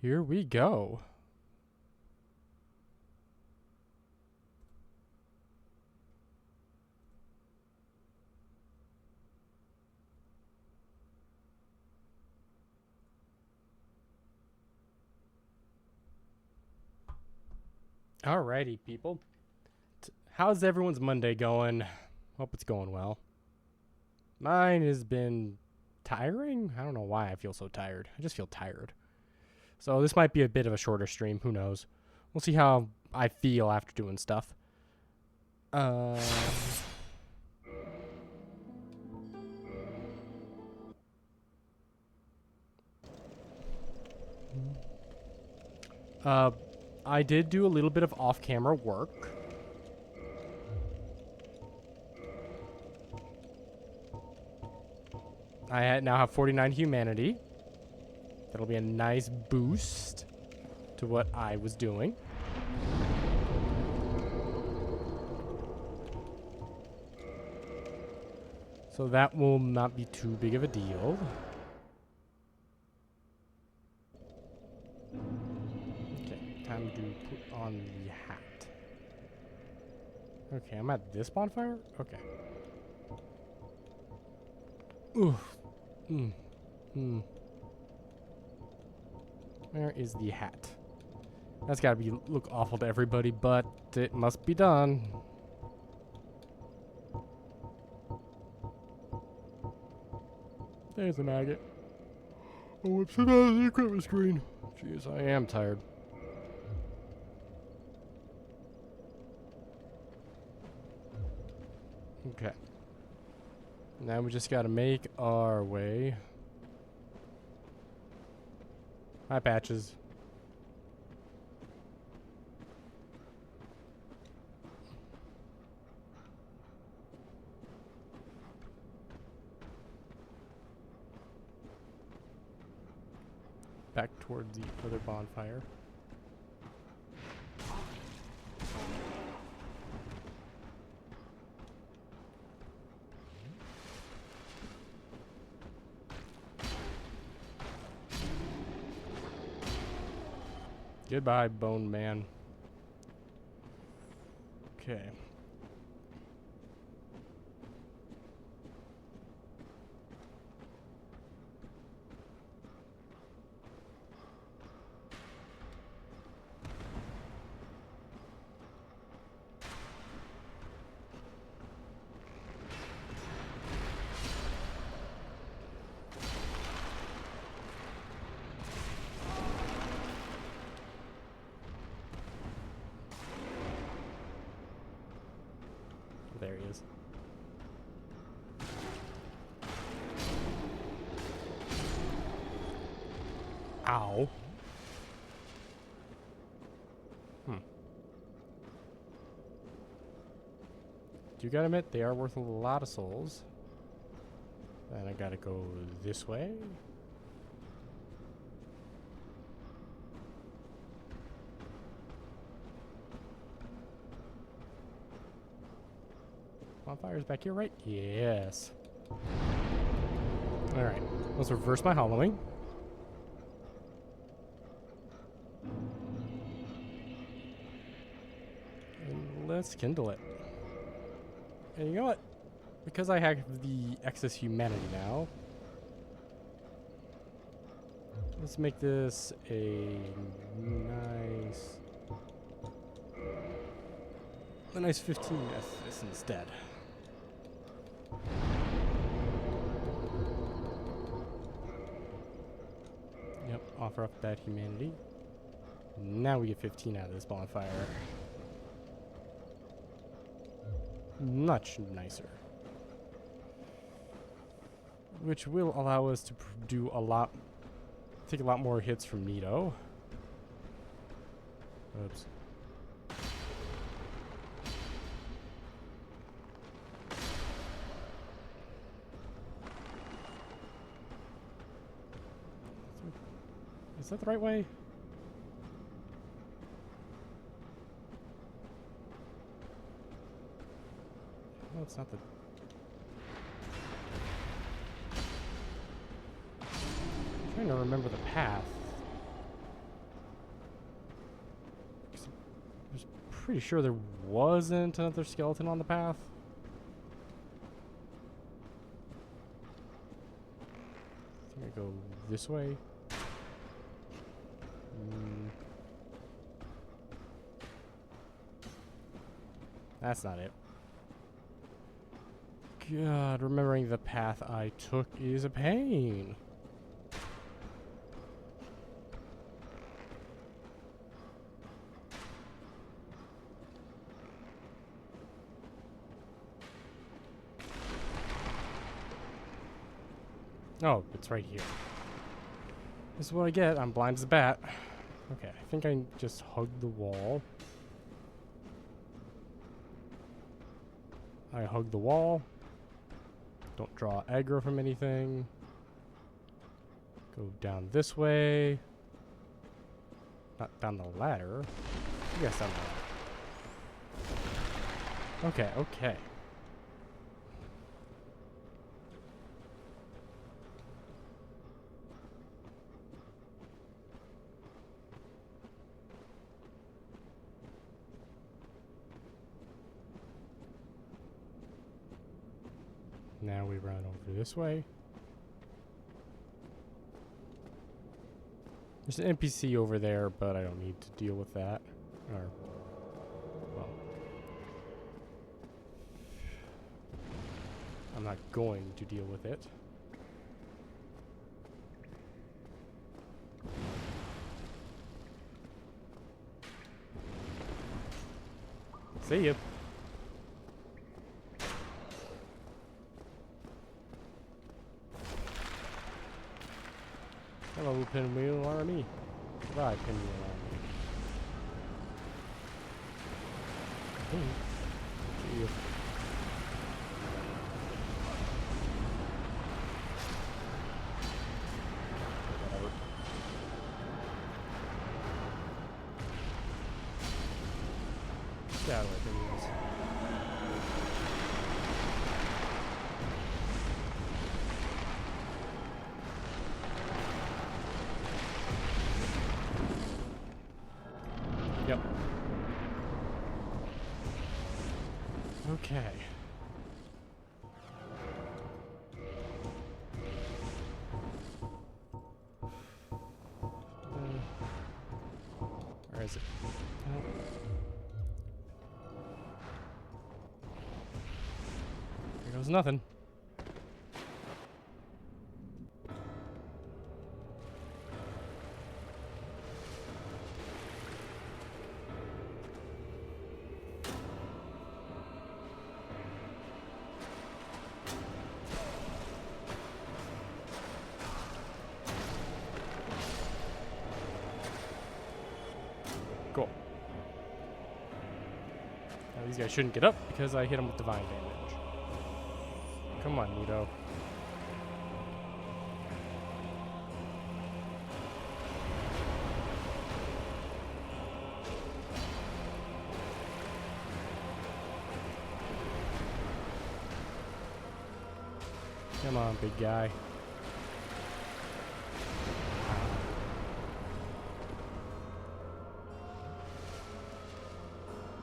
Here we go. Alrighty, people. How's everyone's Monday going? Hope it's going well. Mine has been tiring. I don't know why I feel so tired. I just feel tired. So this might be a bit of a shorter stream. Who knows? We'll see how I feel after doing stuff. I did do a little bit of off-camera work. I now have 49 humanity. That'll be a nice boost to what I was doing. So that will not be too big of a deal. Okay, time to put on the hat. Okay, I'm at this bonfire? Okay. Oof. Where is the hat? That's gotta look awful to everybody, but it must be done. There's the maggot. Oh, whips it out of the equipment screen. Jeez, I am tired. Okay. Now we just gotta make our way. Hi, Patches. Back towards the other bonfire. Goodbye, Bone Man. Okay. There he is. Ow. You gotta admit, they are worth a lot of souls. And I gotta go this way. Bonfire's back here, right? Yes. Alright. Let's reverse my hollowing. And let's kindle it. And you know what? Because I have the excess humanity now, let's make this a nice 15 SS instead. Yep, offer up that humanity. Now we get 15 out of this bonfire. Much nicer. Which will allow us to do take a lot more hits from Nito. Oops. Is that the right way? No, it's not the... I'm trying to remember the path. Pretty sure there wasn't another skeleton on the path. I think I go this way. That's not it. God, remembering the path I took is a pain. Oh, it's right here. This is what I get. I'm blind as a bat. Okay, I think I just hugged the wall. I hug the wall. Don't draw aggro from anything. Go down this way. Not down the ladder. Yes, down the ladder. Okay, okay. Now we run over this way. There's an NPC over there, but I don't need to deal with that. Or, well, I'm not going to deal with it. See ya. Hello, Pinwheel Army. Goodbye, Pinwheel Army. See you. Whatever. Get out of the way, Pinwheels. Yep. Okay. Where is it? Here goes nothing. Cool. Now these guys shouldn't get up because I hit them with divine damage. Come on, Nito. Come on, big guy.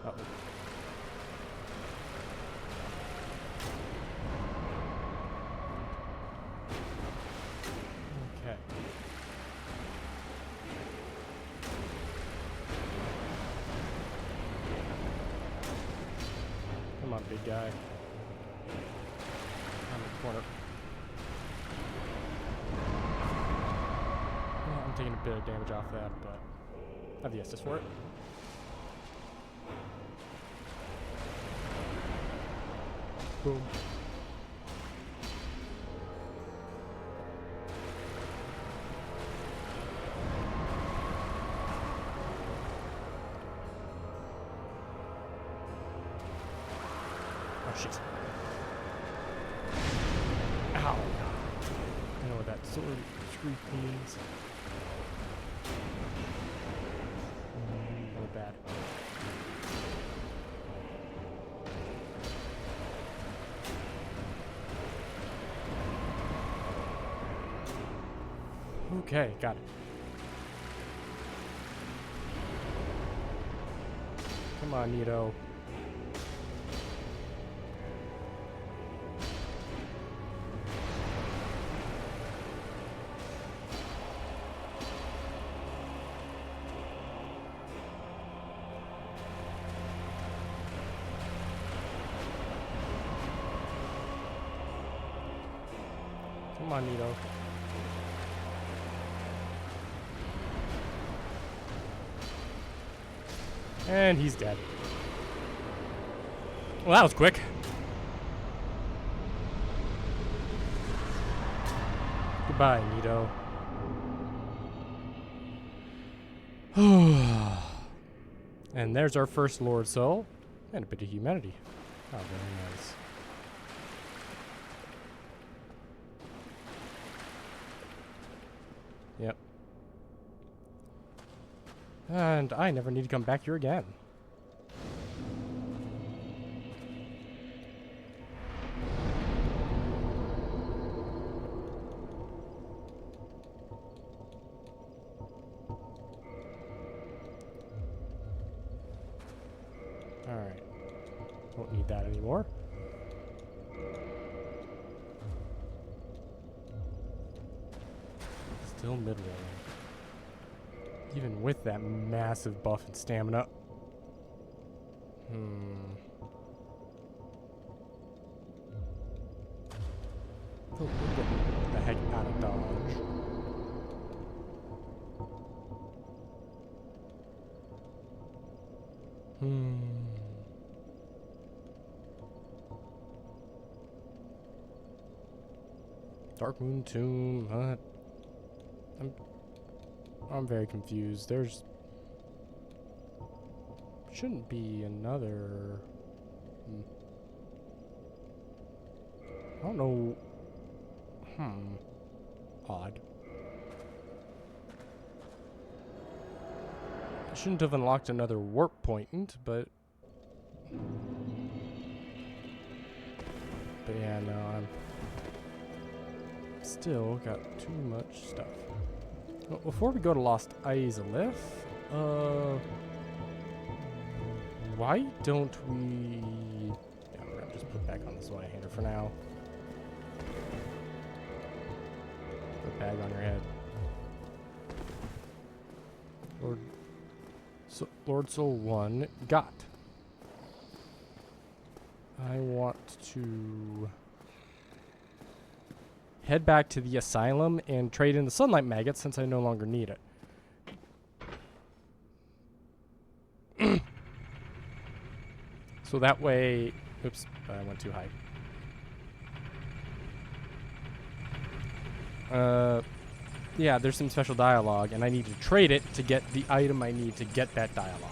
Uh-oh. Okay. Come on, big guy. On the corner. Yeah, I'm taking a bit of damage off that, but I have the Estus for it. Boom. Oh shit. Ow. I know what that sword shriek means. Really bad. Okay, got it. Come on, Nito. Come on, Nito. And he's dead. Well, that was quick. Goodbye, Nito. And there's our first Lord Soul. And a bit of humanity. Oh, very nice. Yep. And I never need to come back here again. Alright. Won't need that anymore. Still mid-rolling. Even with that massive buff and stamina. Oh, get the heck out of dodge. Dark Moon Tomb. I'm very confused. There's shouldn't be another. I don't know. Odd. I shouldn't have unlocked another warp point, but yeah, no, I'm still got too much stuff. Well, before we go to Lost Izalith, why don't we... Yeah, we're gonna just put back on this one-hander for now. Put bag on your head. Lord Soul 1 got. I want to head back to the asylum and trade in the sunlight maggot since I no longer need it. So that way, oops, I went too high. Yeah, there's some special dialogue and I need to trade it to get the item I need to get that dialogue.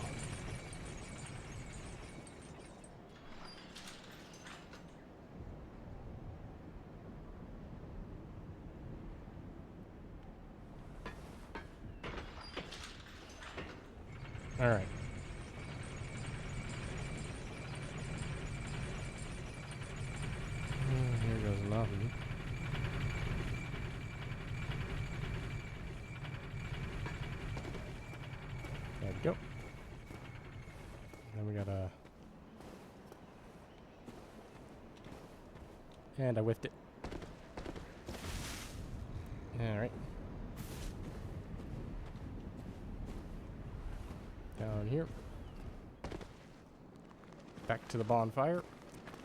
All right. Here goes nothing. There we go. Then we gotta... And I whiffed it. All right. Down here. Back to the bonfire.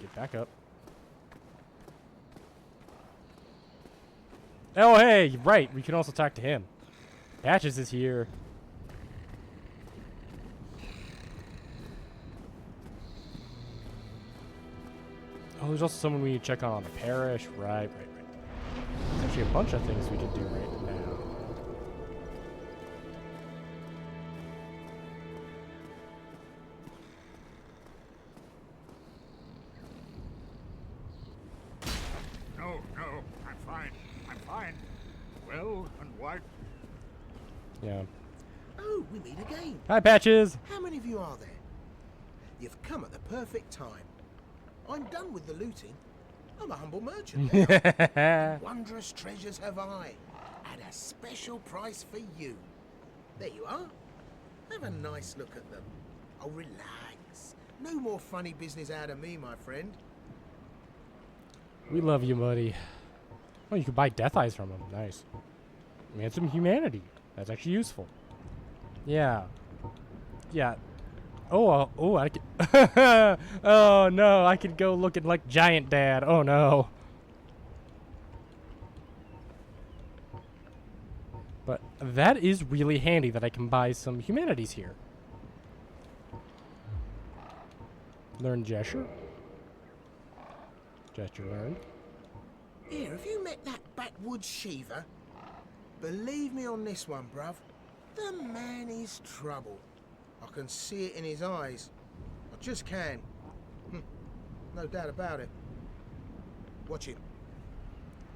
Get back up. Oh, hey, right. We can also talk to him. Patches is here. Oh, there's also someone we need to check on the parish. Right. There's actually a bunch of things we can do right now. No, I'm fine. Well, and what? Yeah. Oh, we meet again. Hi, Patches. How many of you are there? You've come at the perfect time. I'm done with the looting. I'm a humble merchant now. Wondrous treasures have I, at a special price for you. There you are. Have a nice look at them. Oh, relax. No more funny business out of me, my friend. We love you, buddy. Oh, you can buy death eyes from him. Nice. And some humanity. That's actually useful. Yeah. Yeah. Oh, I could. Oh no, I could go looking like Giant Dad. Oh no. But that is really handy that I can buy some humanities here. Learn gesture. Gesture learned. Here, have you met that backwoods Shiva? Believe me on this one, bruv. The man is trouble. I can see it in his eyes. I just can. No doubt about it. Watch him.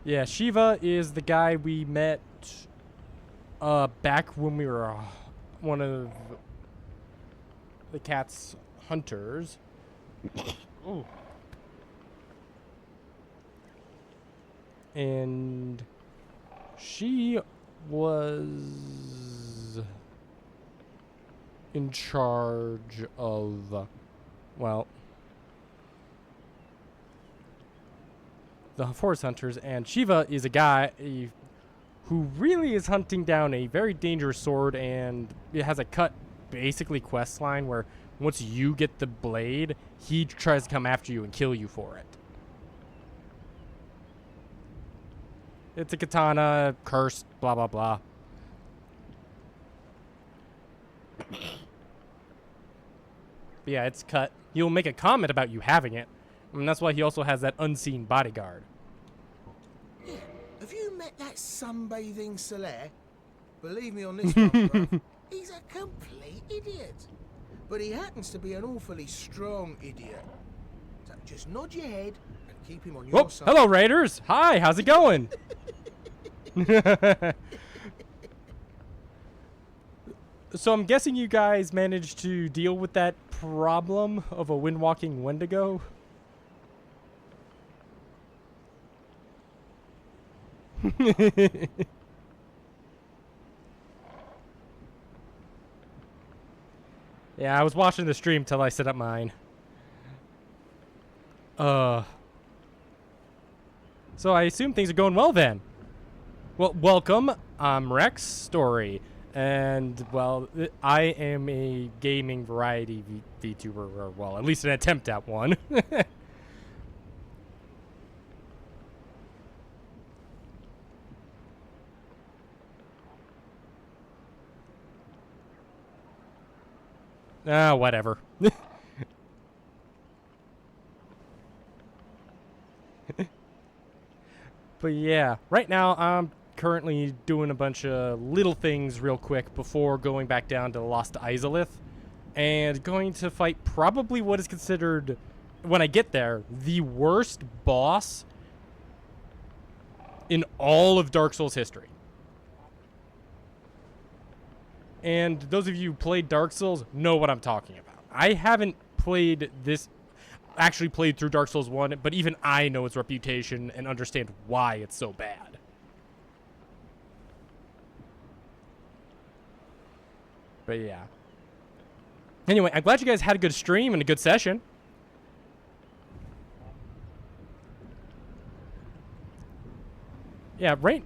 Yeah, Shiva is the guy we met back when we were one of the cat's hunters. Ooh. And she was in charge of, well, the forest hunters, and Shiva is a guy who really is hunting down a very dangerous sword, and it has a cut, basically, quest line where once you get the blade, he tries to come after you and kill you for it. It's a katana, cursed, blah, blah, blah. But yeah, it's cut. He'll make a comment about you having it. And that's why he also has that unseen bodyguard. Yeah. Have you met that sunbathing Solaire? Believe me on this one, bruv. He's a complete idiot. But he happens to be an awfully strong idiot. So just nod your head and keep him on your side. Hello, Raiders. Hi, how's it going? So I'm guessing you guys managed to deal with that problem of a windwalking Wendigo? Yeah, I was watching the stream till I set up mine. So I assume things are going well then. Well, welcome. I'm Rex Story. And, well, I am a gaming variety VTuber, or, well, at least an attempt at one. Whatever. But yeah, right now I'm currently doing a bunch of little things real quick before going back down to Lost Izalith and going to fight probably what is considered, when I get there, the worst boss in all of Dark Souls history. And those of you who played Dark Souls know what I'm talking about. I haven't played this, actually played through Dark Souls 1, but even I know its reputation and understand why it's so bad. But yeah. Anyway, I'm glad you guys had a good stream and a good session. Yeah, right.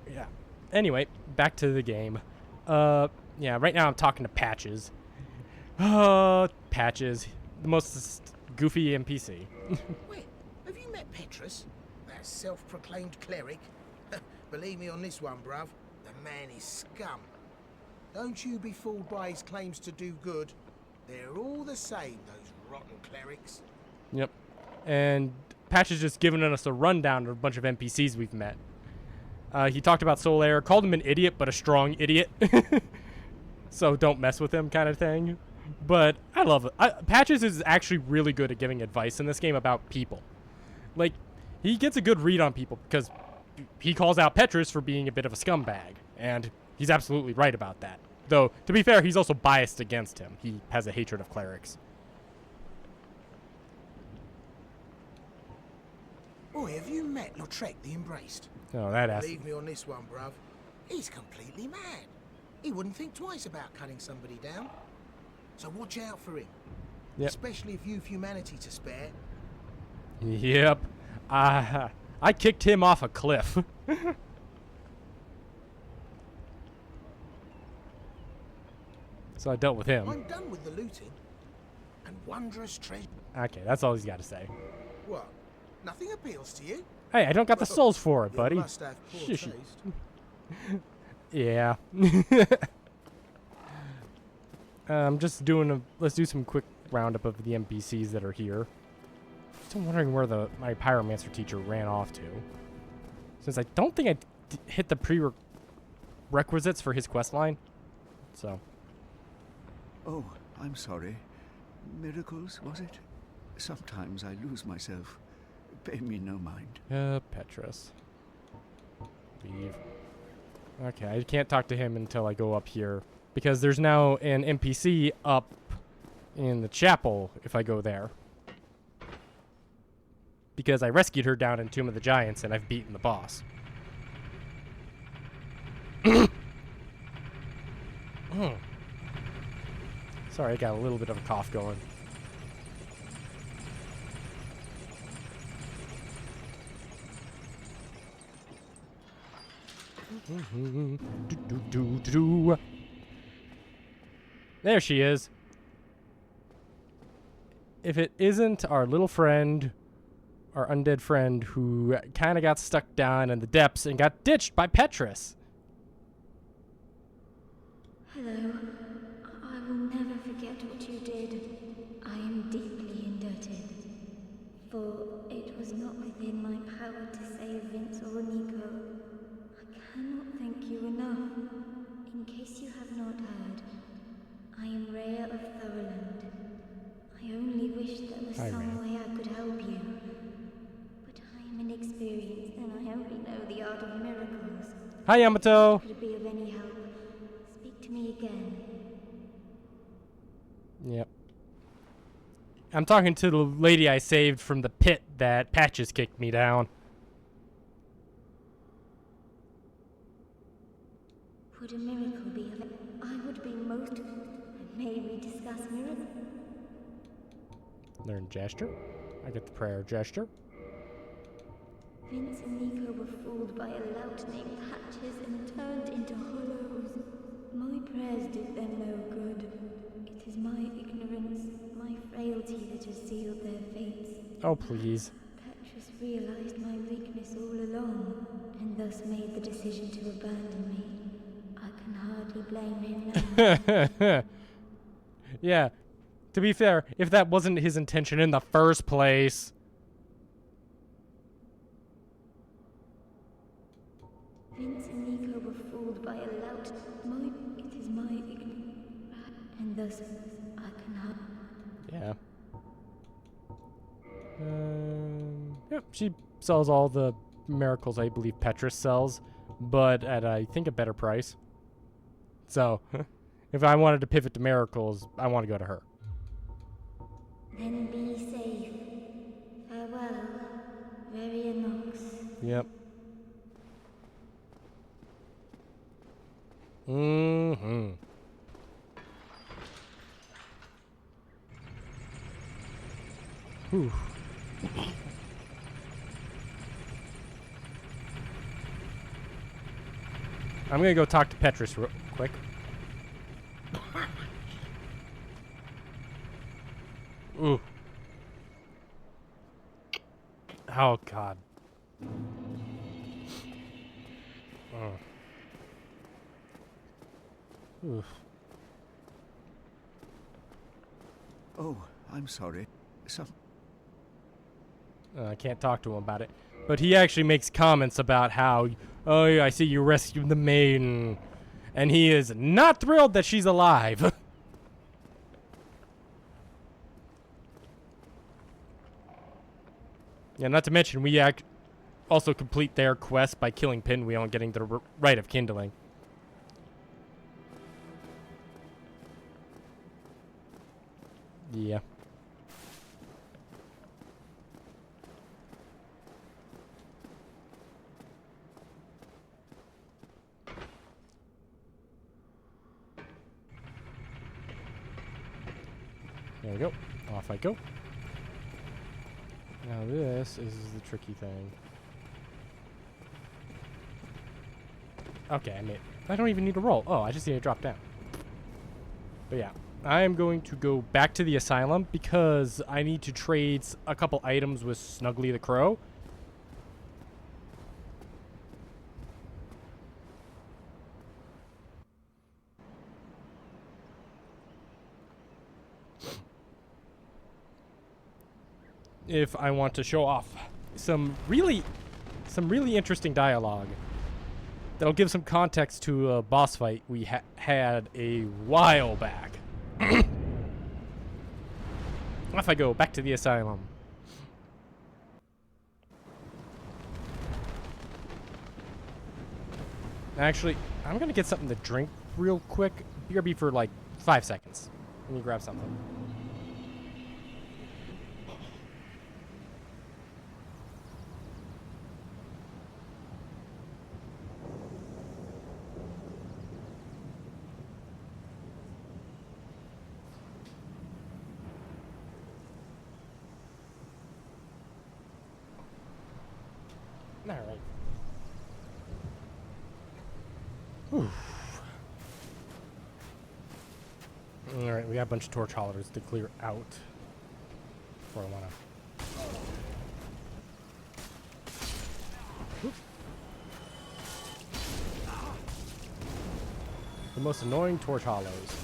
Yeah. Anyway, back to the game. Yeah, right now I'm talking to Patches. Patches. The most goofy NPC. Wait, have you met Petrus? That self-proclaimed cleric? Believe me on this one, bruv. The man is scum. Don't you be fooled by his claims to do good. They're all the same, those rotten clerics. Yep. And Patches just giving us a rundown of a bunch of NPCs we've met. He talked about Solaire, called him an idiot, but a strong idiot. So don't mess with him kind of thing. But I love it. Patches is actually really good at giving advice in this game about people. Like, he gets a good read on people because he calls out Petrus for being a bit of a scumbag. And he's absolutely right about that. Though, to be fair, he's also biased against him. He has a hatred of clerics. Boy, have you met Lautrec the Embraced? Oh, that ass. Believe me on this one, bruv. He's completely mad. He wouldn't think twice about cutting somebody down. So watch out for him. Yep. Especially if you've humanity to spare. Yep. I kicked him off a cliff. So I dealt with him. I'm done with the looting. And wondrous treasure. Okay, that's all he's got to say. What? Nothing appeals to you? Hey, I don't got the souls for it, buddy. You must have poor Shush. taste. Yeah. Just doing let's do some quick roundup of the NPCs that are here. Still wondering where my pyromancer teacher ran off to. Since I don't think I hit the prerequisites for his quest line. So. Oh, I'm sorry. Miracles, was it? Sometimes I lose myself. Pay me no mind. Petrus. Leave. Okay, I can't talk to him until I go up here. Because there's now an NPC up in the chapel if I go there. Because I rescued her down in Tomb of the Giants and I've beaten the boss. Sorry, I got a little bit of a cough going. There she is. If it isn't our little friend, our undead friend, who kind of got stuck down in the depths and got ditched by Petrus. Hello. I will never forget what you did. I am deeply indebted. For it was not within my power to save Vince or Nico. I cannot thank you enough. In case you have not heard, I am Rhea of Thorland. I only wish there was some way I could help you. But I am inexperienced and I only know the art of miracles. Hi, Yamato. Could it be of any help? Speak to me again. Yep. I'm talking to the lady I saved from the pit that Patches kicked me down. Would a miracle be of it? I would be most... May we discuss miracles? Learn gesture. I get the prayer gesture. Vince and Nico were fooled by a lout named Patches and turned into hollows. My prayers did them no good. It is my ignorance, my frailty that has sealed their fates. Oh, please. Petrus realized my weakness all along, and thus made the decision to abandon me. I can hardly blame him now. Yeah. To be fair, if that wasn't his intention in the first place. Vince and Nico were fooled by a lout. It is my ignorance, and thus I can hardly... Yeah. Yep, she sells all the miracles I believe Petrus sells, but at, I think, a better price. So, if I wanted to pivot to miracles, I want to go to her. Then be safe. Farewell, Varianox. Yep. Mm-hmm. Whew. I'm gonna go talk to Petrus real quick. Ooh. Oh, God. Oof. Oh, I'm sorry. I can't talk to him about it. But he actually makes comments about how, oh, yeah, I see you rescued the maiden. And he is not thrilled that she's alive. Yeah, not to mention, we also complete their quest by killing Pinwheel and getting the right of kindling. Yeah. There we go. Off I go. Now this is the tricky thing. Okay, I don't even need to roll. Oh, I just need to drop down. But yeah, I am going to go back to the asylum because I need to trade a couple items with Snuggly the Crow. If I want to show off some really interesting dialogue that'll give some context to a boss fight we had a while back. Off I go, back to the asylum. Actually, I'm gonna get something to drink real quick. BRB for like 5 seconds. Let me grab something. Alright. Alright, we got a bunch of torch holders to clear out before I wanna. The most annoying torch hollows.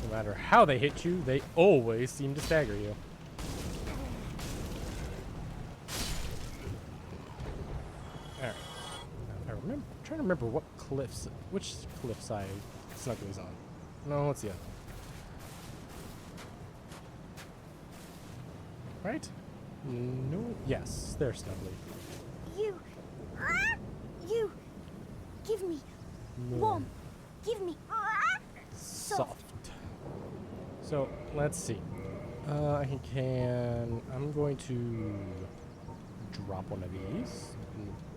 No matter how they hit you, they always seem to stagger you. Alright. I'm trying to remember which cliff side Snuggly's on. No, let's see. Right? No. Yes, there's Snuggly. You, give me warm. Give me Soft. So let's see. I'm going to drop one of these.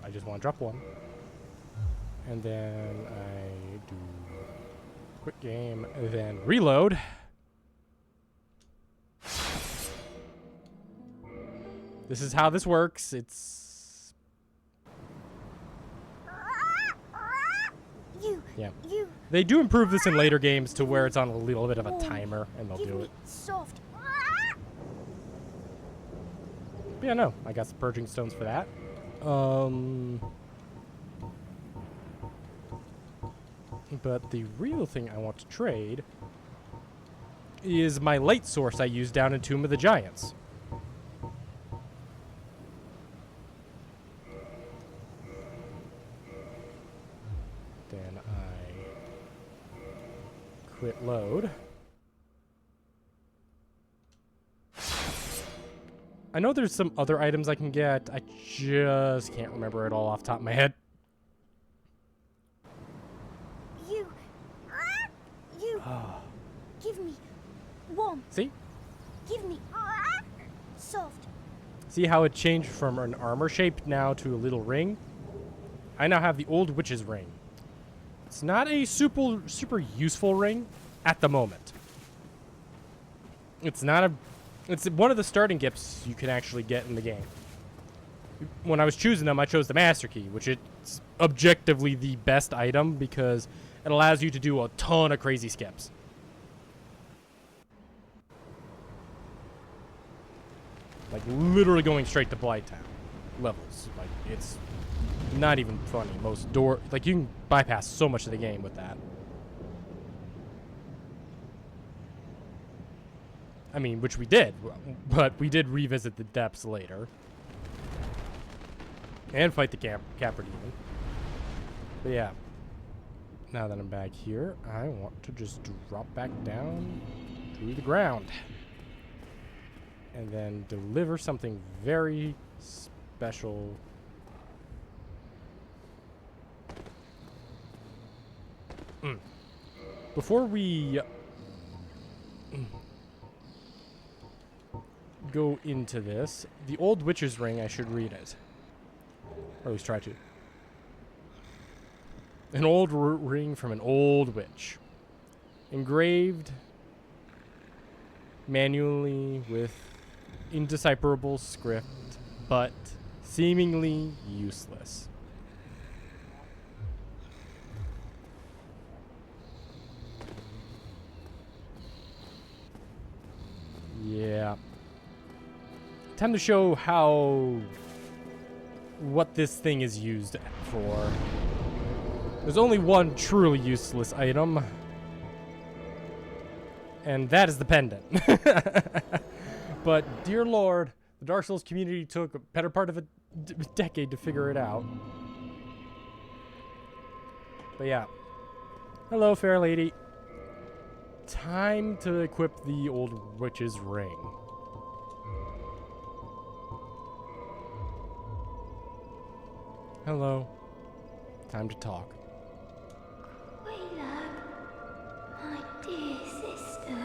I just want to drop one. And then I do quick game, and then reload. This is how this works. They do improve this in later games to where it's on a little bit of a timer, and they'll do it. Soft. But yeah, no, I got some purging stones for that. But the real thing I want to trade is my light source I used down in Tomb of the Giants. Then I quit load. I know there's some other items I can get. I just can't remember it all off the top of my head. You. Give me warm. See? Give me soft. See how it changed from an armor shape now to a little ring? I now have the old witch's ring. It's not a super useful ring at the moment. It's one of the starting gifts you can actually get in the game. When I was choosing them, I chose the Master Key, which is objectively the best item because it allows you to do a ton of crazy skips. Like literally going straight to Blighttown levels. Like it's not even funny. You can bypass so much of the game with that. I mean, which we did, but we did revisit the depths later. And fight the Capra Demon. But yeah. Now that I'm back here, I want to just drop back down to the ground. And then deliver something very special. Before we go into this, the old witch's ring, I should read it. Or at least try to. An old ring from an old witch. Engraved manually with indecipherable script, but seemingly useless. Yeah. Time to show what this thing is used for. There's only one truly useless item, and that is the pendant. But, dear Lord, the Dark Souls community took a better part of a decade to figure it out. But yeah. Hello, fair lady. Time to equip the old witch's ring. Hello. Time to talk. Quayla, my dear sister.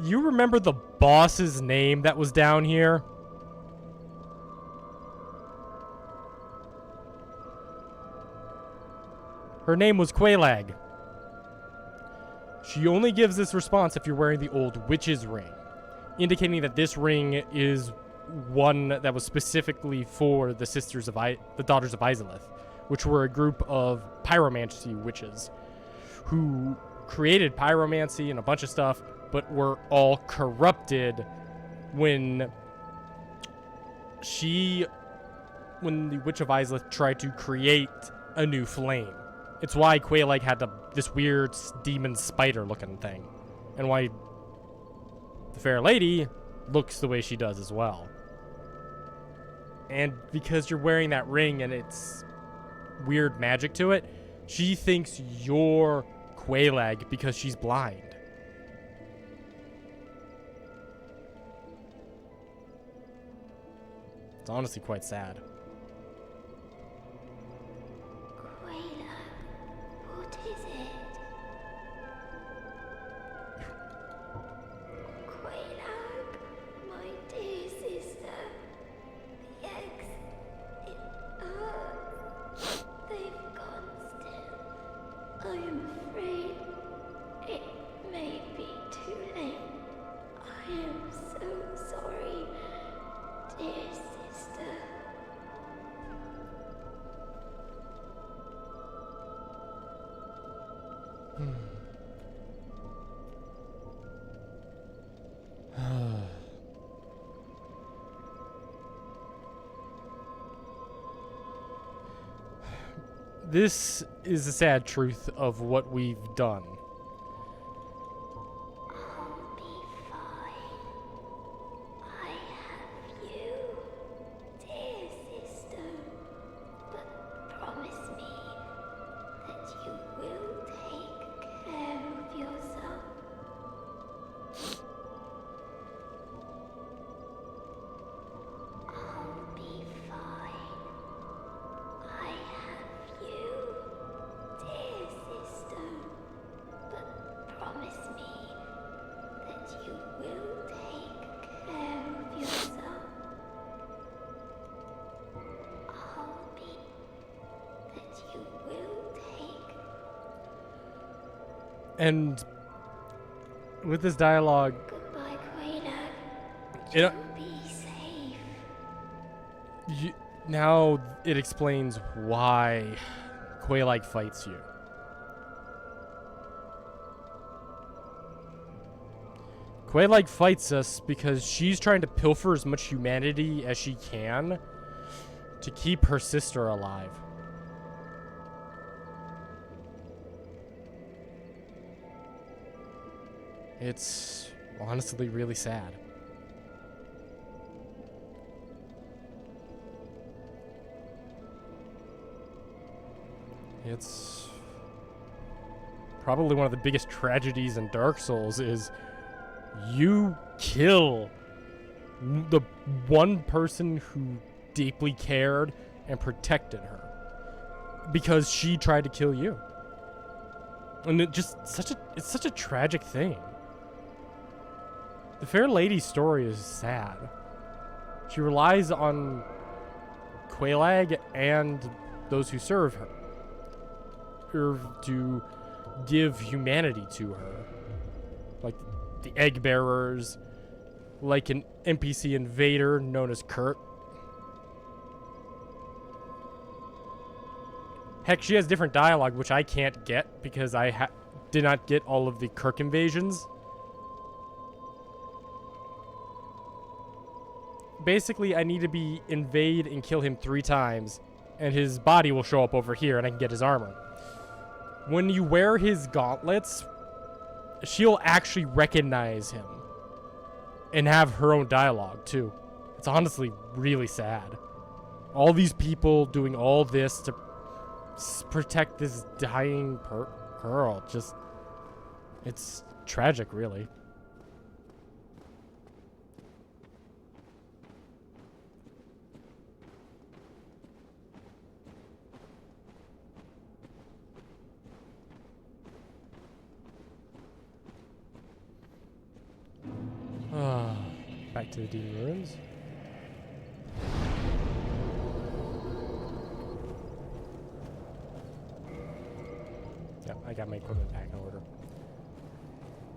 You remember the boss's name that was down here? Her name was Quaylag. She only gives this response if you're wearing the old witch's ring, indicating that this ring is one that was specifically for the the Daughters of Izalith, which were a group of pyromancy witches who created pyromancy and a bunch of stuff, but were all corrupted when the Witch of Izalith tried to create a new flame. It's why Quaylag had this weird demon spider looking thing, and why the Fair Lady looks the way she does as well. And because you're wearing that ring and it's weird magic to it, she thinks you're Quaylag because she's blind. It's honestly quite sad. Quayla, what is it? Quayla, my dear sister. The eggs, it hurts. They've gone still. I am afraid it may be too late. I am so sorry, dear sister. This is the sad truth of what we've done. I'll be fine. I have you, dear sister. But promise me that you will take care of yourself. I'll be fine. I have you, dear sister. But promise me that you will take care of yourself. I'll be that you will take. And with this dialogue, Goodbye, Quayla. You know- You'll be safe. now it explains why Quaylag fights you. Quaylag fights us because she's trying to pilfer as much humanity as she can to keep her sister alive. It's honestly really sad. It's probably one of the biggest tragedies in Dark Souls is you kill the one person who deeply cared and protected her because she tried to kill you. And it's such a tragic thing. The Fair Lady's story is sad. She relies on Quaylag and those who serve her. to give humanity to her. Like the egg bearers, like an NPC invader known as Kurt. Heck, she has different dialogue, which I can't get because I did not get all of the Kirk invasions. Basically, I need to invade and kill him 3 times, and his body will show up over here, and I can get his armor. When you wear his gauntlets, she'll actually recognize him and have her own dialogue, too. It's honestly really sad. All these people doing all this to protect this dying girl. Just, it's tragic, really. Back to the Demon Ruins. Yep, I got my equipment back in order.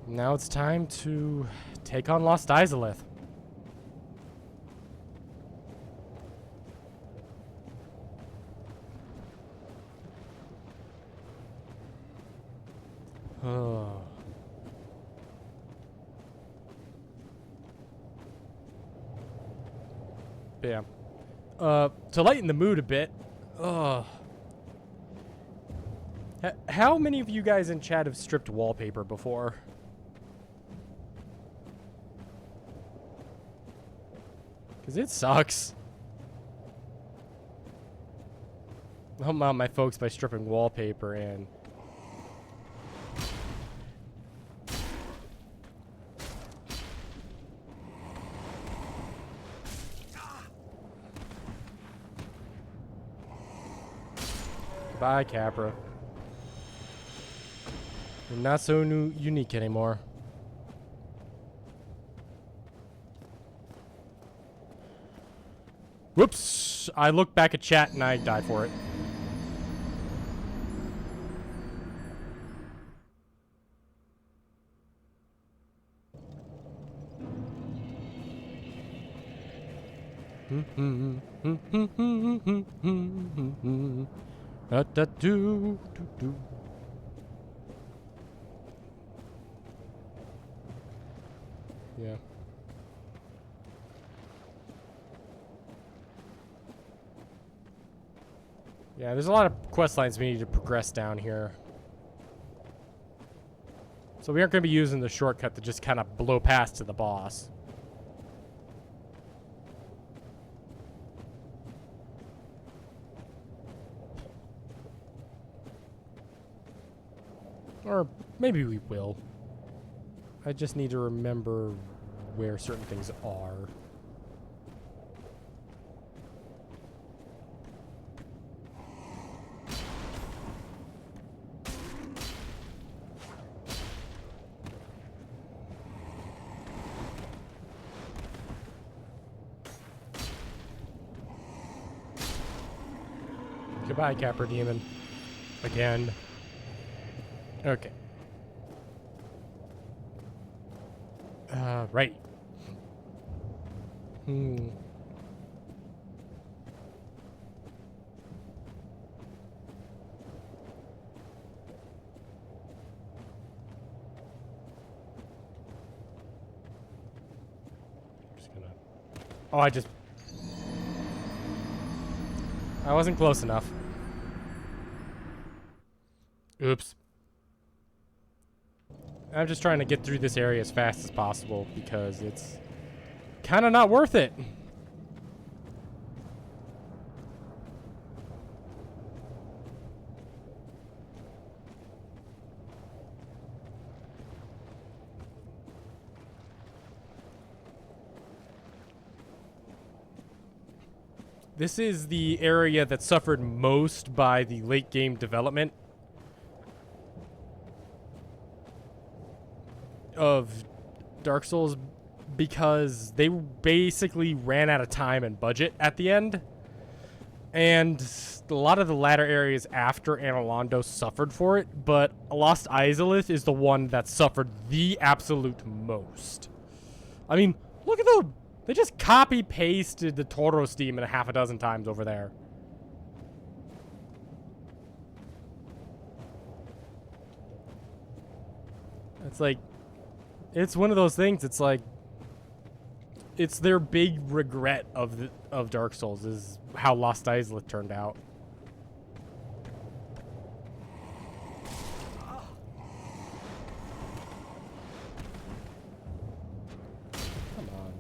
Now it's time to take on Lost Izalith. Oh. Yeah. To lighten the mood a bit, how many of you guys in chat have stripped wallpaper before? Because it sucks. I'll help out my folks by stripping wallpaper and... Goodbye, Capra. You're not so unique anymore. Whoops! I looked back at chat and I died for it. Do. Yeah. Yeah, there's a lot of quest lines we need to progress down here. So we aren't going to be using the shortcut to just kind of blow past to the boss. Or maybe we will. I just need to remember where certain things are. Goodbye, Capra Demon. Again. Okay. Right. Just gonna... Oh, I wasn't close enough. Oops. I'm just trying to get through this area as fast as possible because it's kind of not worth it. This is the area that suffered most by the late game development of Dark Souls because they basically ran out of time and budget at the end. And a lot of the latter areas after Analondo suffered for it, but Lost Izalith is the one that suffered the absolute most. I mean, look at them. They just copy-pasted the Tauros Demon a half a dozen times over there. It's like, it's one of those things. It's like, it's their big regret of Dark Souls is how Lost Izalith turned out. Come on.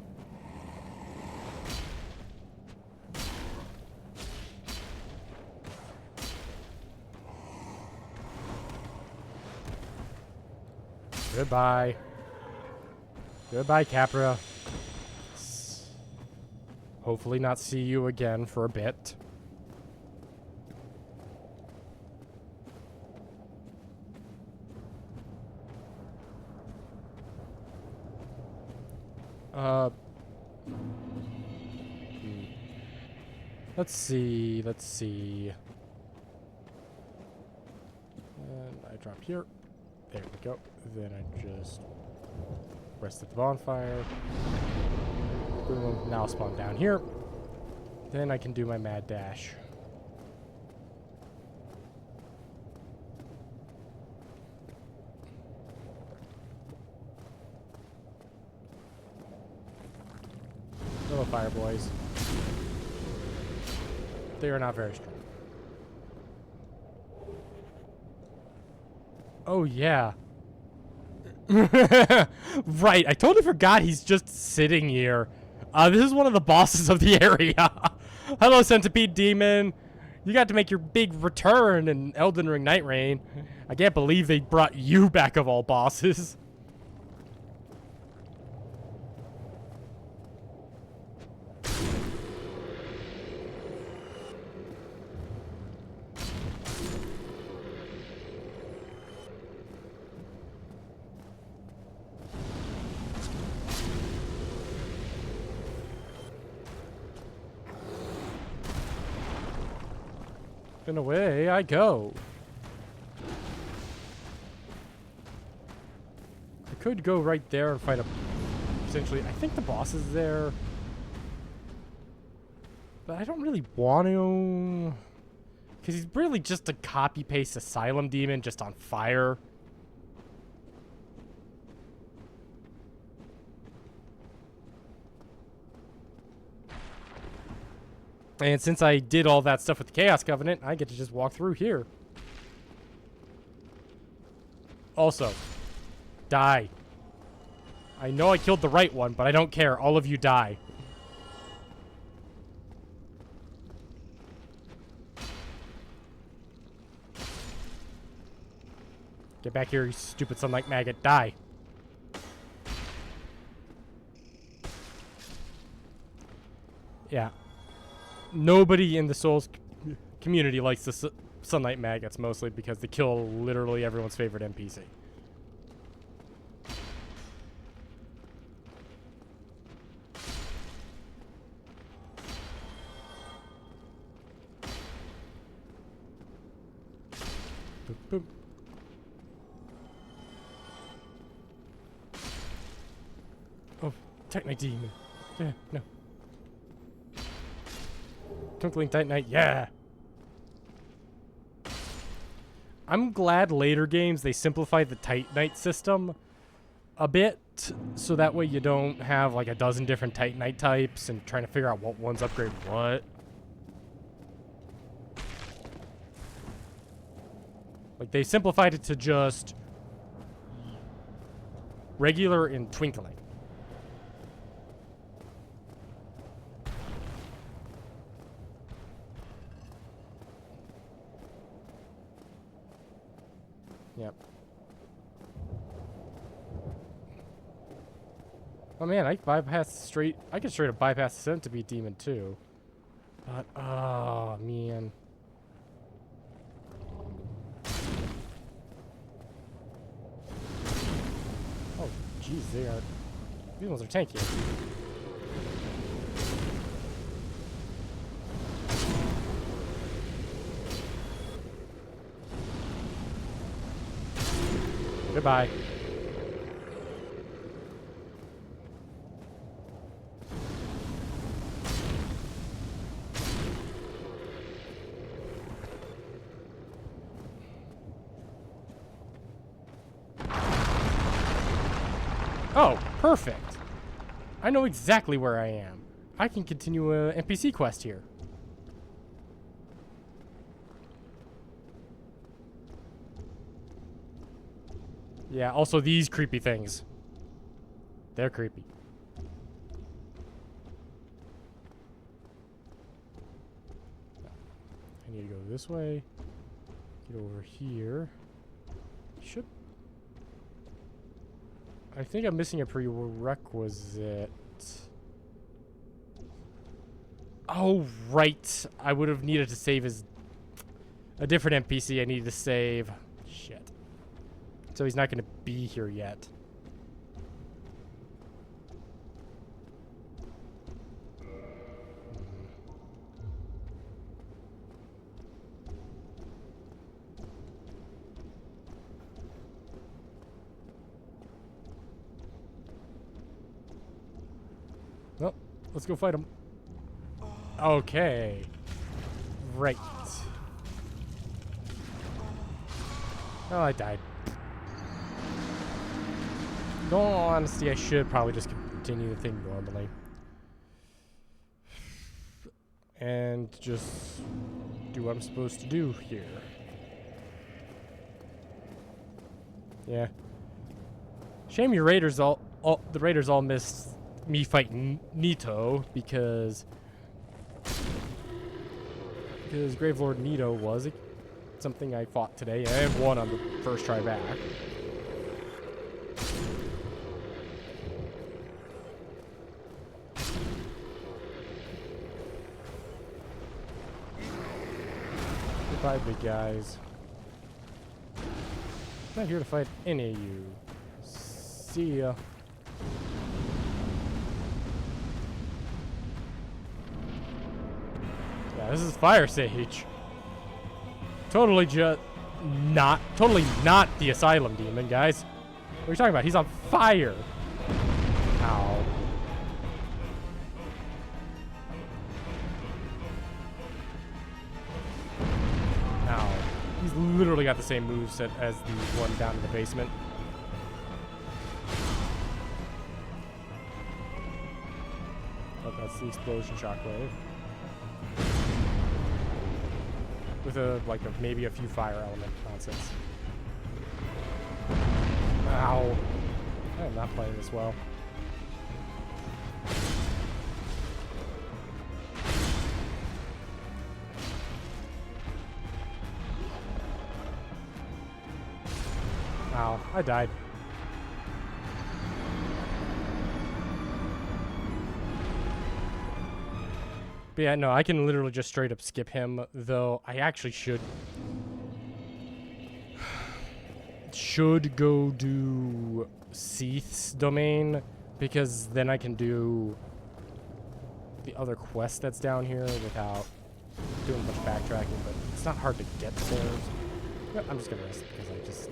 Goodbye. Goodbye, Capra. Hopefully not see you again for a bit. Let's see. And I drop here. There we go. Then I just rest at the bonfire. Boom. Now I'll spawn down here. Then I can do my mad dash. Little fire boys. They are not very strong. Oh, yeah. Right, I totally forgot he's just sitting here. This is one of the bosses of the area. Hello, Centipede Demon. You got to make your big return in Elden Ring Night Rain. I can't believe they brought you back of all bosses. And away I go. I could go right there and fight a... Essentially, I think the boss is there. But I don't really want to... Because he's really just a copy-paste Asylum Demon just on fire. And since I did all that stuff with the Chaos Covenant, I get to just walk through here. Also, die. I know I killed the right one, but I don't care. All of you die. Get back here, you stupid sunlight maggot. Die. Yeah. Nobody in the Souls community likes the Sunlight Maggots, mostly because they kill literally everyone's favorite NPC. Boop, boop. Oh, Titanite Demon. Yeah, no. Twinkling Titanite, yeah! I'm glad later games they simplified the Titanite system a bit, so that way you don't have like a dozen different Titanite types and trying to figure out what ones upgrade what. Like, they simplified it to just regular and twinkling. Yep. Oh man, I can straight up bypass the Centipede Demon too. But oh man. Oh jeez, these ones are tanky. Goodbye. Oh, perfect. I know exactly where I am. I can continue a NPC quest here. Yeah, also these creepy things. They're creepy. I need to go this way. Get over here. Should... I think I'm missing a prerequisite. Oh, right. I would have needed to save as a different NPC I needed to save. Shit. So he's not going to be here yet. Well, let's go fight him. Okay. Right. Oh, I died. In all honesty, I should probably just continue the thing normally. And just do what I'm supposed to do here. Yeah. Shame your raiders the raiders all missed me fighting Nito because Gravelord Nito was something I fought today. I won on the first try back. Goodbye, big guys. I'm not here to fight any of you. See ya. Yeah, this is Firesage. Totally not the Asylum Demon, guys. What are you talking about? He's on fire. Ow. Ow. He's literally got the same moveset as the one down in the basement. Oh, that's the explosion shockwave. With maybe a few fire element nonsense. Ow. I am not playing this well. Ow, I died. But yeah, no, I can literally just straight up skip him, though I actually should go do Seath's domain, because then I can do the other quest that's down here without doing much backtracking, but it's not hard to get there. So I'm just gonna rest because I just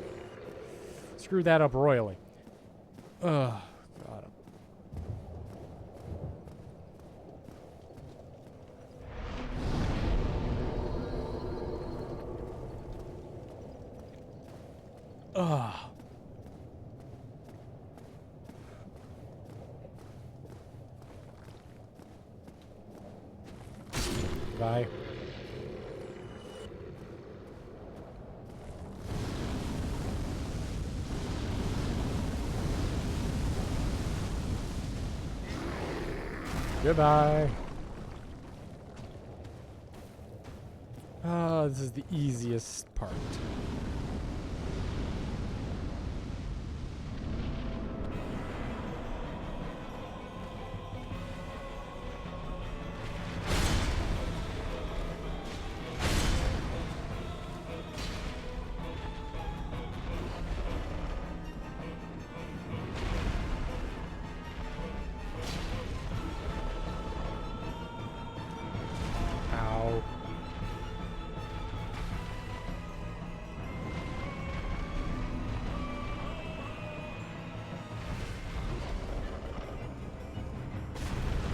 screwed that up royally. Ugh, God. Ugh. Bye. Goodbye. This is the easiest part.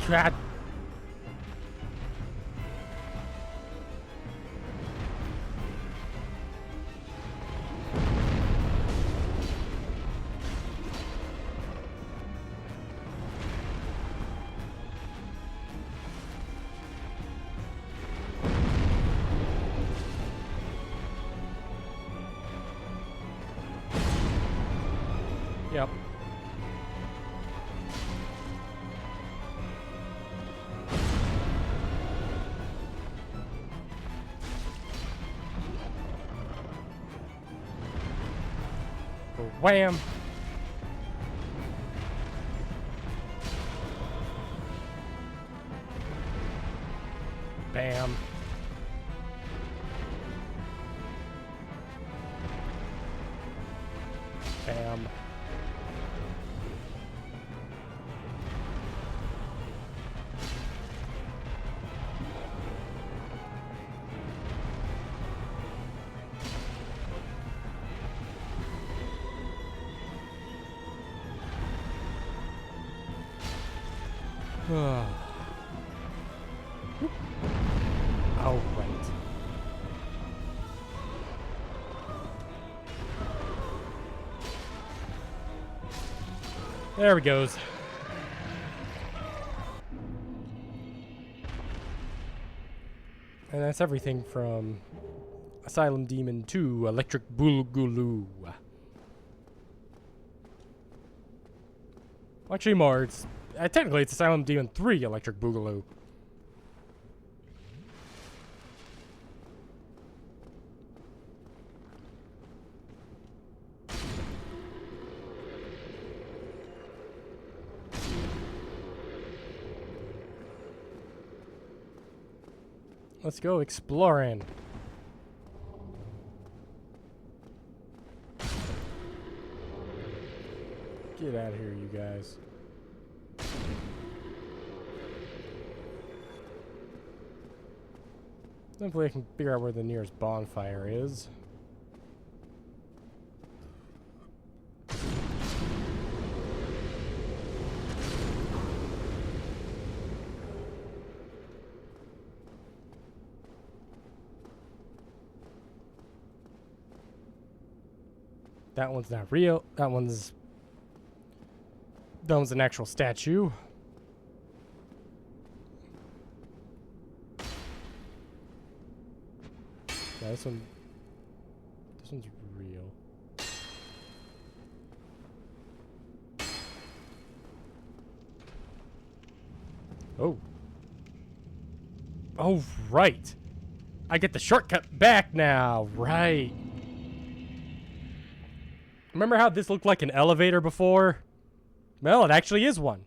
God. Yep. Wham! Bam! Bam! Oh, right. There we goes. And that's everything from Asylum Demon to Electric Boogaloo. Actually, more. It's technically it's Asylum Demon 3 Electric Boogaloo. Let's go exploring. Get out of here, you guys. Hopefully I can figure out where the nearest bonfire is. That one's not real. That one's an actual statue. Yeah, this one's real. Oh. Oh, right. I get the shortcut back now. Right. Remember how this looked like an elevator before? Well, it actually is one.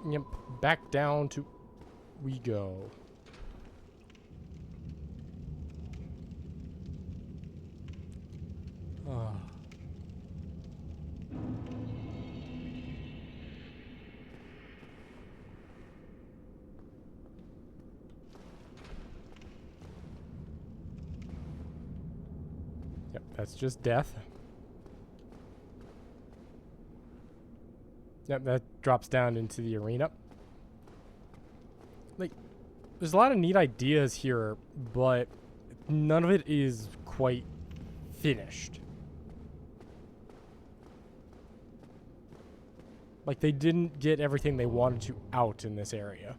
Yep, back down to we go. Oh. Yep, that's just death. Yep, that drops down into the arena. Like, there's a lot of neat ideas here, but none of it is quite finished. Like, they didn't get everything they wanted to out in this area.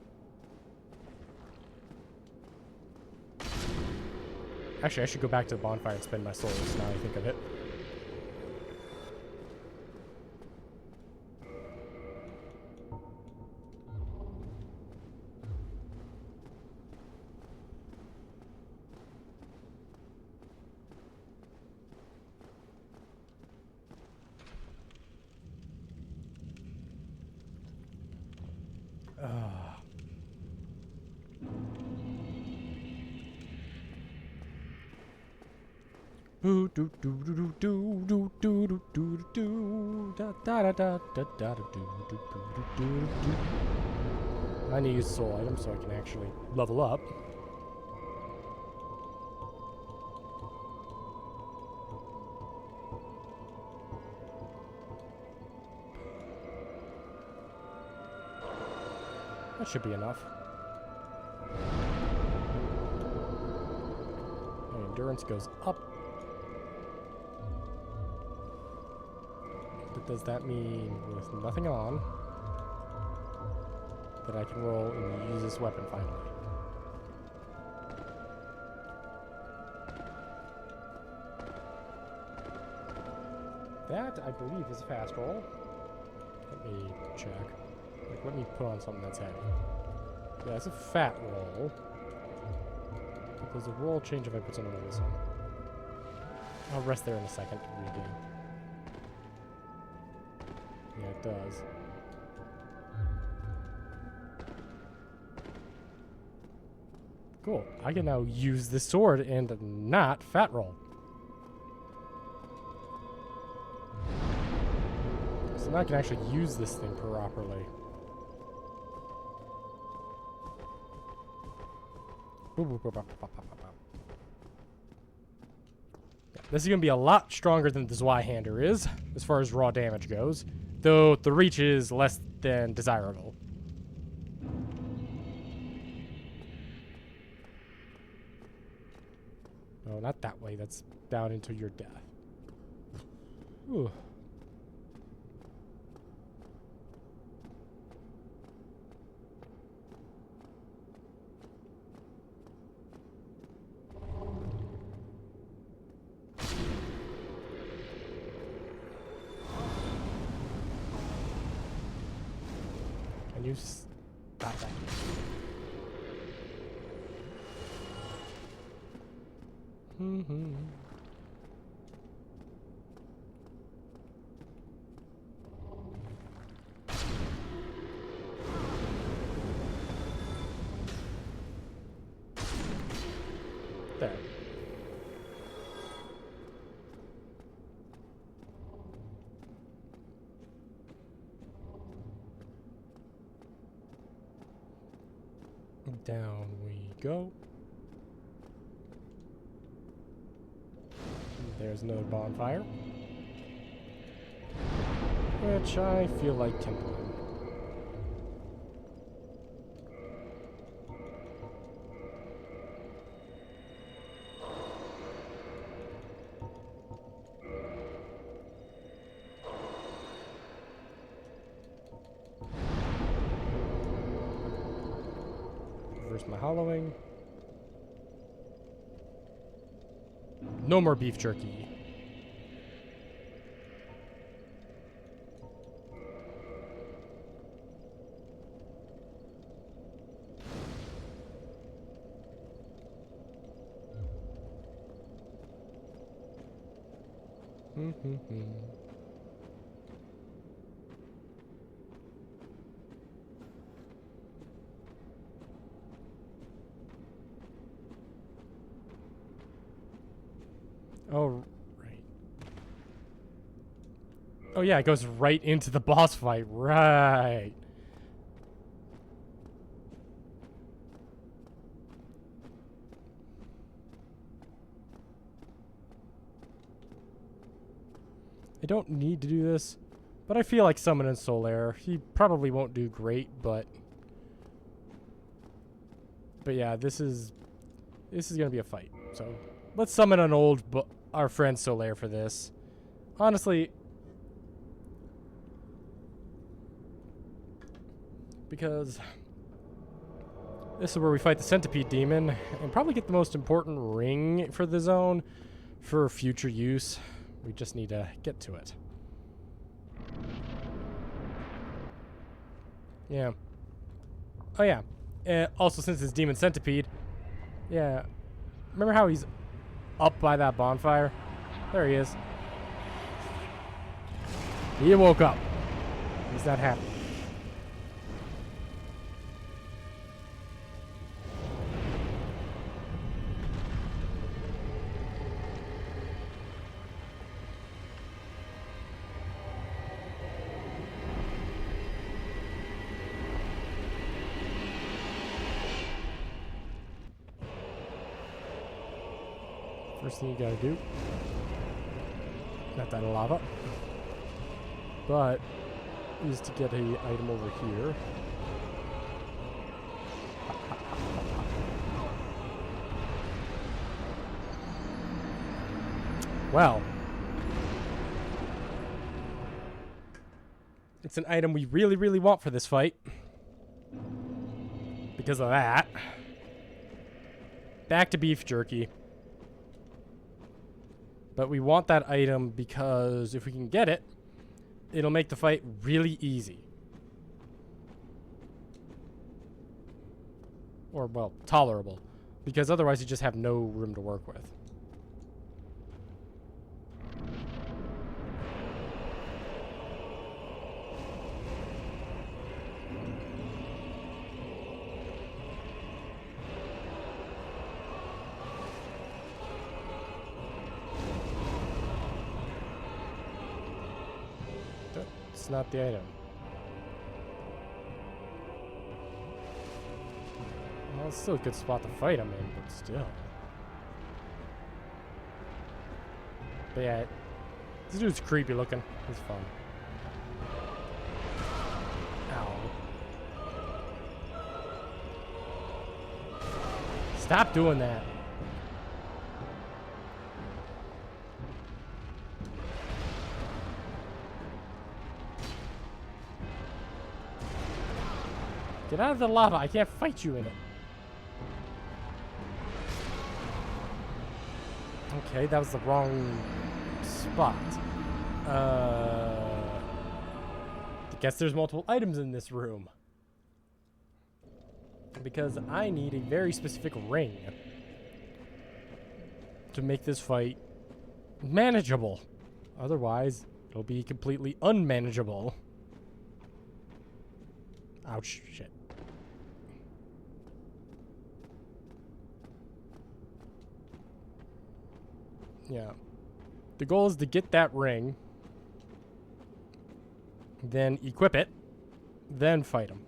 Actually, I should go back to the bonfire and spend my souls now I think of it. Ooh, do do do do do do do do do do da da da da da da do do do do do do. I need to use soul items so I can actually level up. That should be enough. My endurance goes up. But does that mean with nothing on that I can roll and use this weapon finally? That, I believe, is a fast roll. Let me check. Like, let me put on something that's heavy. Yeah, it's a fat roll. But there's a roll change if I put something on this one. I'll rest there in a second to redo. Yeah, it does. Cool. I can now use this sword and not fat roll. So now I can actually use this thing properly. This is going to be a lot stronger than the Zweihander is, as far as raw damage goes, though the reach is less than desirable. No, not that way. That's down into your death. Ooh. Can you stop that? Mm-hmm. There. Down we go. There's another bonfire, which I feel like kindling. Reverse my hollowing. No more beef jerky. Oh, right. Oh, yeah, it goes right into the boss fight. Right. I don't need to do this, but I feel like summoning Solaire. He probably won't do great, but yeah, this is gonna be a fight. So let's summon an our friend Solaire for this. Honestly, because this is where we fight the Centipede Demon and probably get the most important ring for the zone for future use. We just need to get to it. Yeah. Oh, yeah. Also, since it's Demon Centipede, yeah. Remember how he's up by that bonfire? There he is. He woke up. He's not happy. First thing you gotta do, not that lava, but is to get a item over here. Well, it's an item we really, really want for this fight. Because of that. Back to beef jerky. But we want that item because if we can get it, it'll make the fight really easy. Or, well, tolerable. Because otherwise you just have no room to work with. That's not the item. Well, it's still a good spot to fight him in, but still. But yeah, this dude's creepy looking. He's fun. Ow. Stop doing that. Get out of the lava. I can't fight you in it. Okay, that was the wrong spot. I guess there's multiple items in this room. Because I need a very specific ring to make this fight manageable. Otherwise, it'll be completely unmanageable. Ouch, shit. Yeah. The goal is to get that ring, then equip it, then fight him.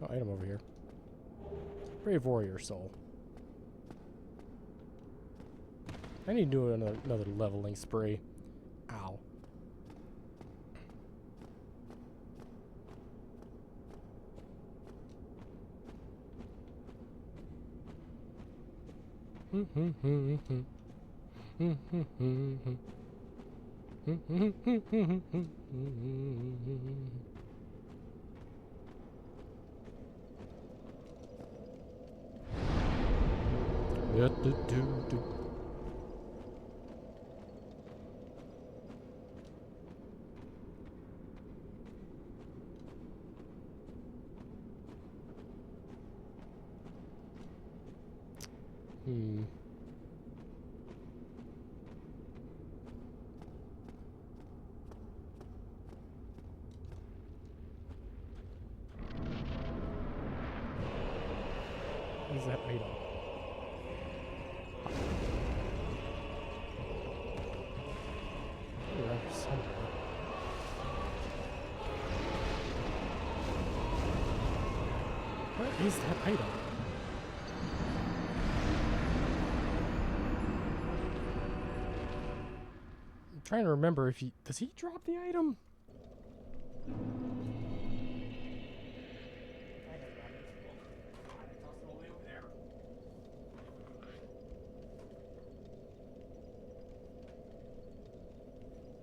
Oh, item over here. Brave warrior soul. I need to do another leveling spree. Ow. What is that item? Around here somewhere. What is that item? I'm trying to remember if does he drop the item?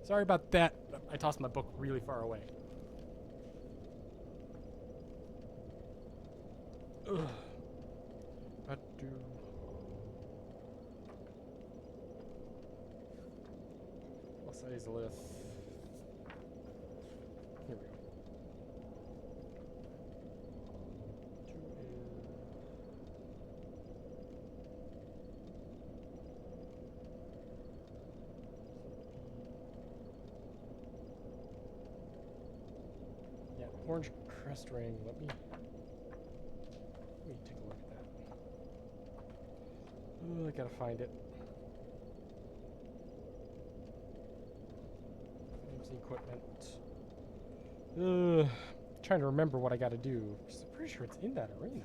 Sorry about that. I tossed my book really far away. Ugh. Lost Izalith. Here we go. Yeah, orange crest ring. Let me take a look at that. Oh, I gotta find it. Use the equipment. Trying to remember what I gotta do. I'm pretty sure it's in that arena.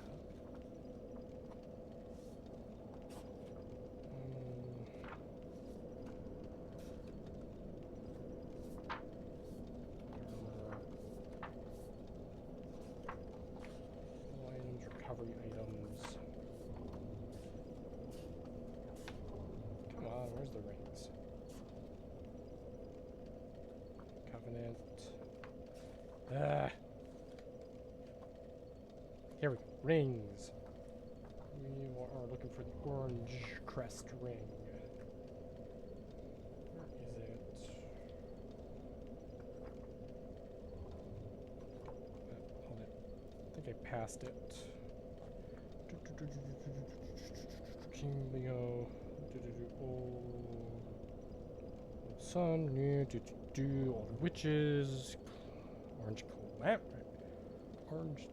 Where's the rings? Covenant. Here we go. Rings. We are looking for the orange crest ring. Where is it? Hold it. I think I passed it. King Leo. Old Sun. All the witches. Orange lamp. Orange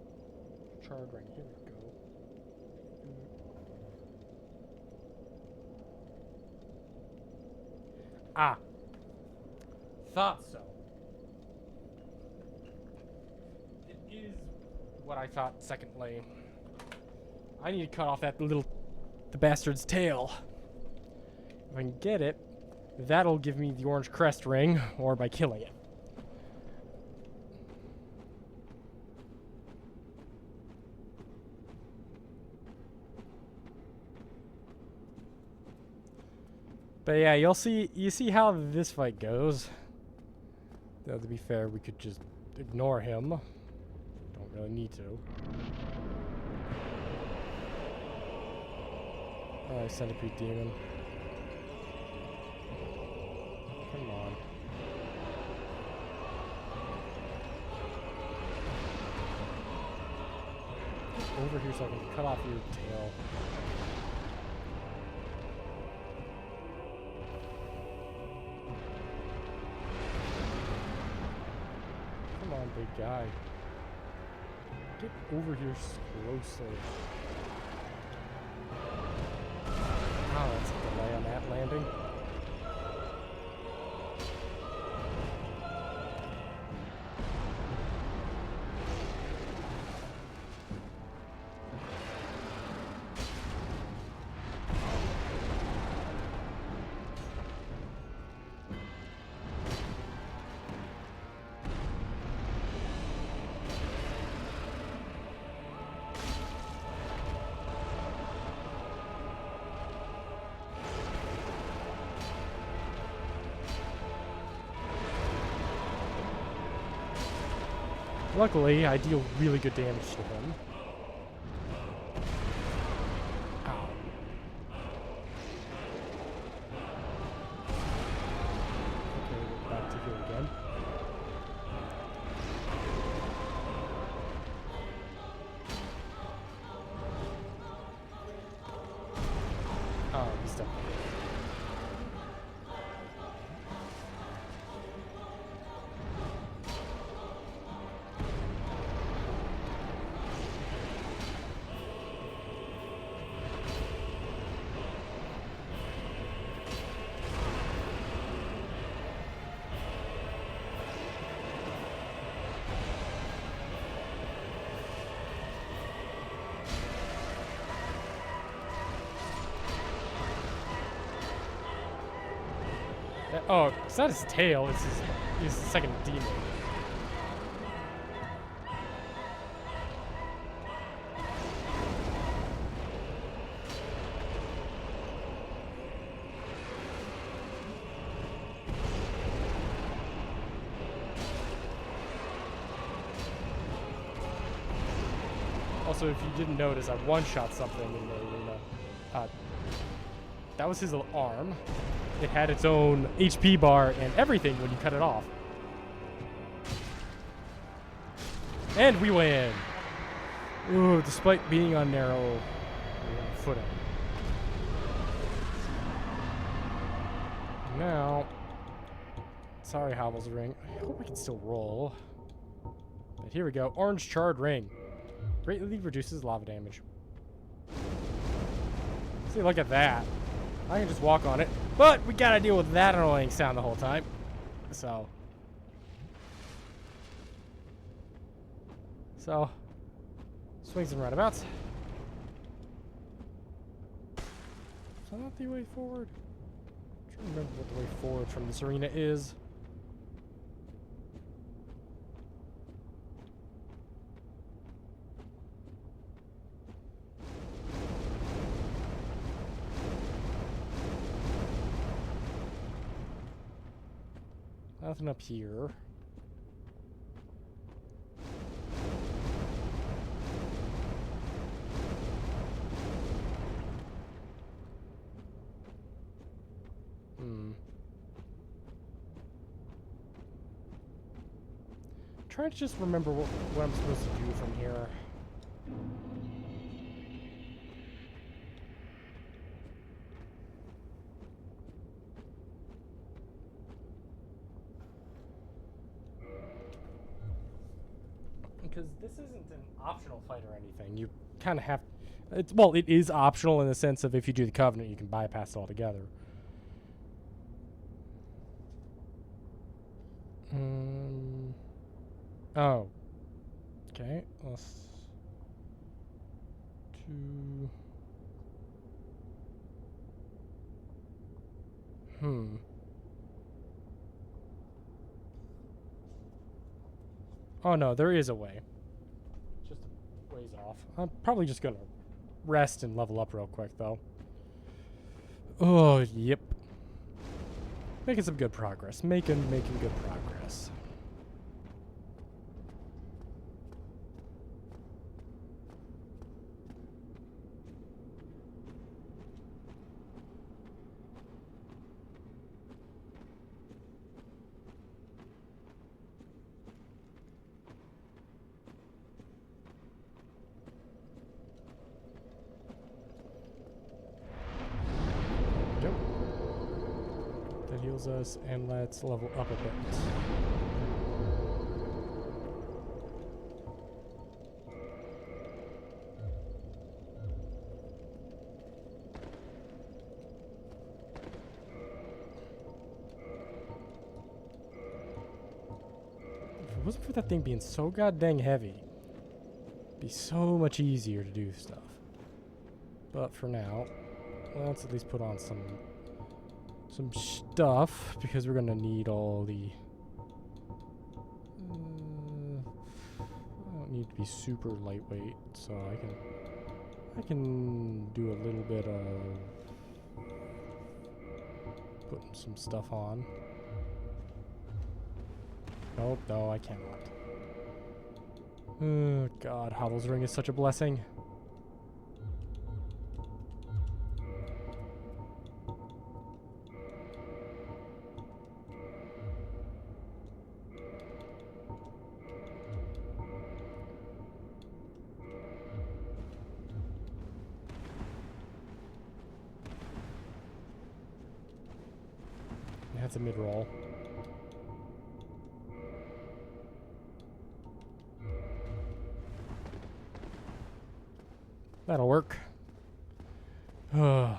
charred ring. Here we go. Ah. Thought so. It is what I thought, secondly. I need to cut off the bastard's tail. If I can get it, that'll give me the orange crest ring, or by killing it. But yeah, you see how this fight goes. Though to be fair, we could just ignore him. Don't really need to. Alright, Centipede Demon. Come on. Get over here so I can cut off your tail. Come on, big guy. Get over here closely. Oh, that's a delay on that landing. Luckily, I deal really good damage to him. Ow. Okay, we're back to here again. Oh, he's stuck. Oh, it's not his tail, it's his second demon. Also, if you didn't notice, I one-shot something in the arena. That was his little arm. It had its own HP bar and everything when you cut it off. And we win! Ooh, despite being on narrow footing. Now, sorry, Hovel's ring. I hope I can still roll. But here we go. Orange charred ring. Greatly reduces lava damage. See, look at that. I can just walk on it. But we gotta deal with that annoying sound the whole time. So, swings and roundabouts. Is that not the way forward? I'm trying to remember what the way forward from this arena is. Nothing up here. Trying to just remember what I'm supposed to do from here. Because this isn't an optional fight or anything. You kind of have... well, it is optional in the sense of if you do the Covenant, you can bypass it altogether. Oh. Okay. Let's... Oh no, there is a way. Just a ways off. I'm probably just gonna rest and level up real quick though. Oh, yep. Making some good progress. Making good progress. That heals us, and let's level up a bit. If it wasn't for that thing being so goddamn heavy, it'd be so much easier to do stuff. But for now, let's at least put on some stuff, because we're gonna need all the... I don't need to be super lightweight, so I can do a little bit of putting some stuff on. Nope, no, I cannot. Oh God, Hollow's Ring is such a blessing. That's a mid-roll. That'll work. But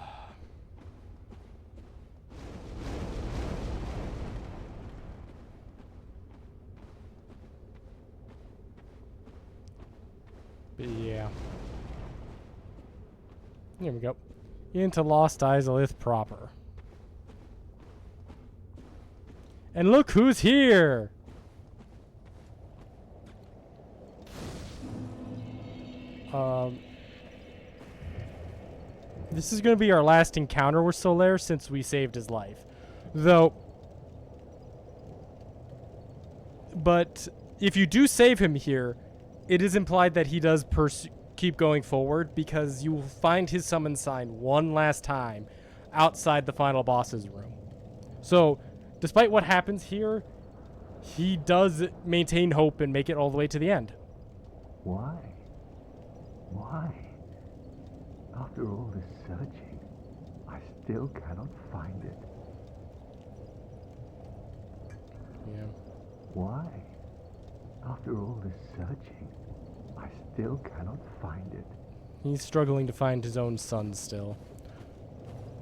yeah. Here we go. Into Lost Izalith proper. And look who's here! This is going to be our last encounter with Solaire since we saved his life. Though... But if you do save him here, it is implied that he does keep going forward, because you will find his summon sign one last time outside the final boss's room. So... despite what happens here, he does maintain hope and make it all the way to the end. Why? Why? After all this searching, I still cannot find it. Yeah. Why? After all this searching, I still cannot find it. He's struggling to find his own son still.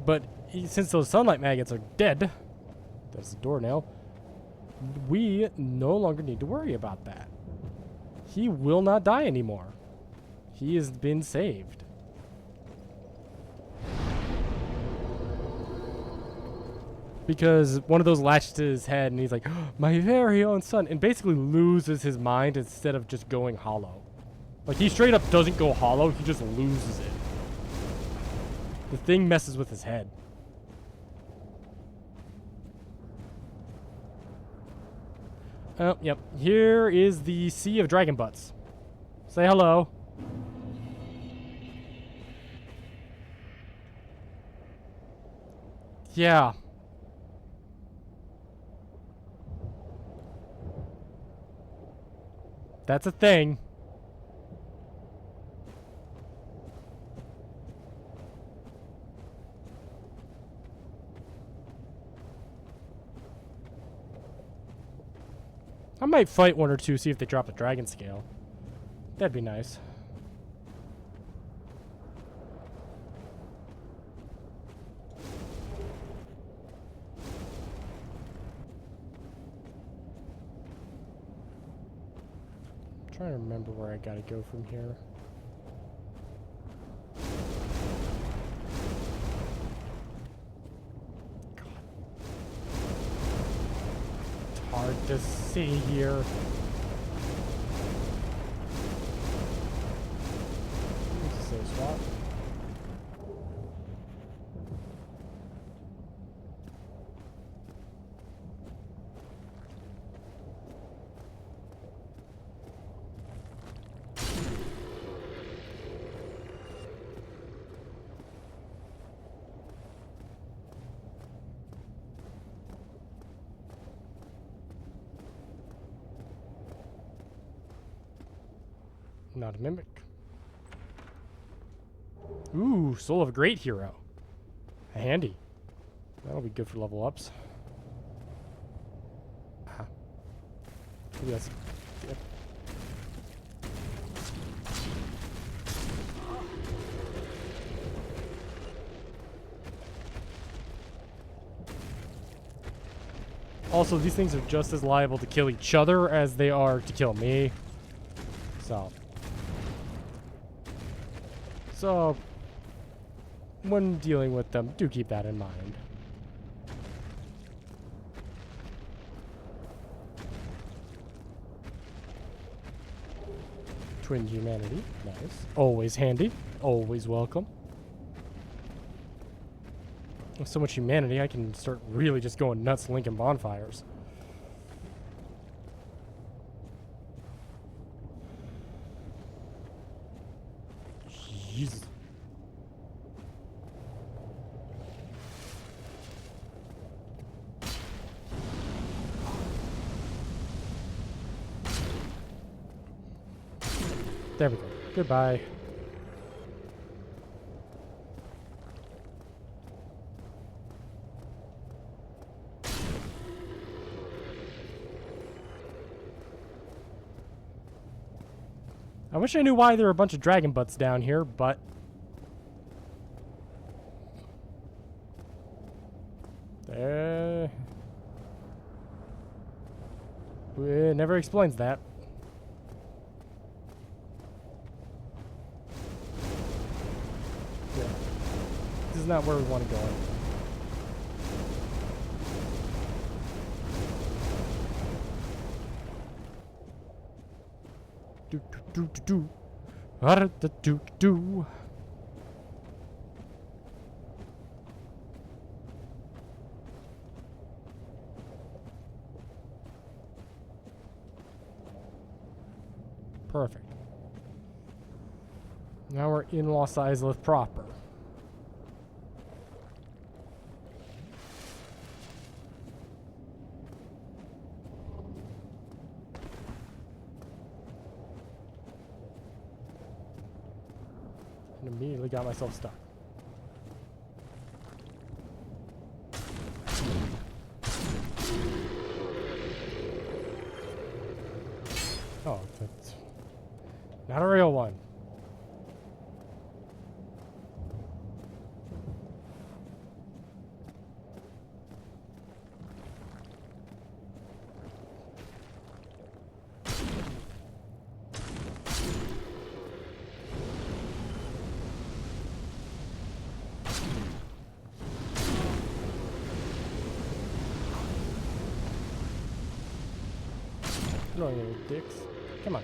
But since those sunlight maggots are dead... that's the door now. We no longer need to worry about that. He will not die anymore. He has been saved. Because one of those latches to his head and he's like, oh, my very own son, and basically loses his mind instead of just going hollow. Like, he straight up doesn't go hollow, he just loses it. The thing messes with his head. Oh, yep. Here is the Sea of Dragon Butts. Say hello. Yeah. That's a thing. I might fight one or two, see if they drop the dragon scale. That'd be nice. I'm trying to remember where I gotta go from here. Hard to see here. This is a safe spot. Not a mimic. Ooh, Soul of a Great Hero. Handy. That'll be good for level ups. Ah. Maybe that's... Yep. Also, these things are just as liable to kill each other as they are to kill me. So, when dealing with them, do keep that in mind. Twin humanity, nice. Always handy, always welcome. With so much humanity, I can start really just going nuts linking bonfires. Jesus. There we go. Goodbye. I wish I knew why there were a bunch of dragon butts down here, but... It never explains that. Yeah. This is not where we want to go. Do do do do do do do do. Perfect. Now we're in Lost Izalith proper. And immediately got myself stuck. Oh, that's not a real one. Annoying little dicks. Come on.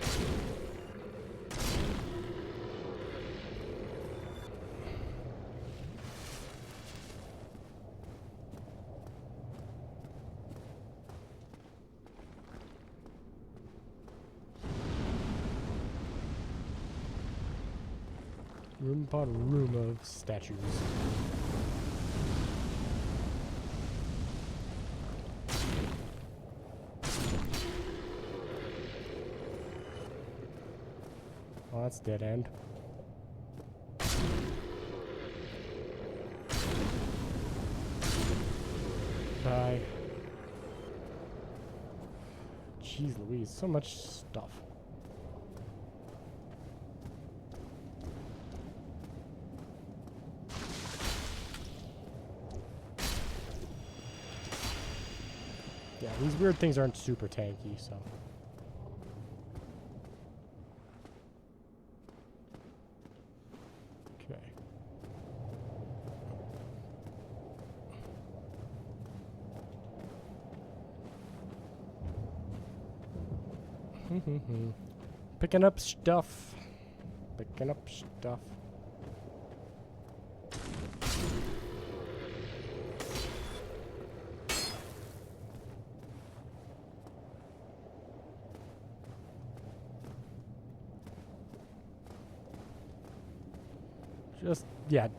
Room upon room of statues. Well, that's dead end. Bye. Jeez Louise, so much stuff. Yeah, these weird things aren't super tanky, so. Okay. Picking up stuff. Picking up stuff.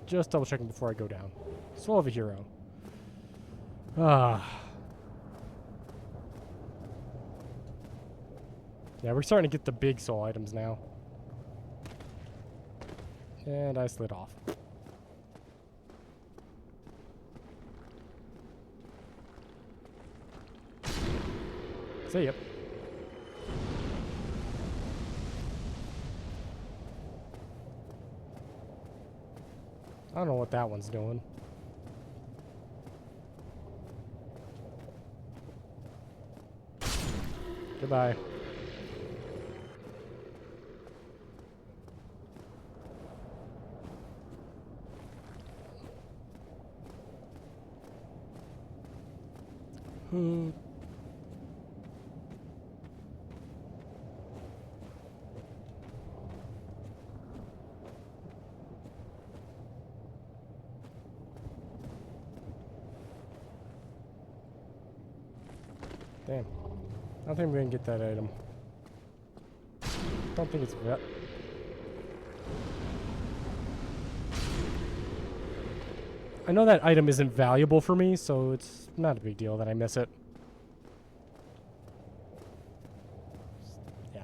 Just double checking before I go down. Soul of a hero. Ah. Yeah, we're starting to get the big soul items now. And I slid off. See ya. I don't know what that one's doing. Goodbye. Damn. I don't think I'm gonna get that item. Don't think it's vet. I know that item isn't valuable for me, so it's not a big deal that I miss it. Yeah.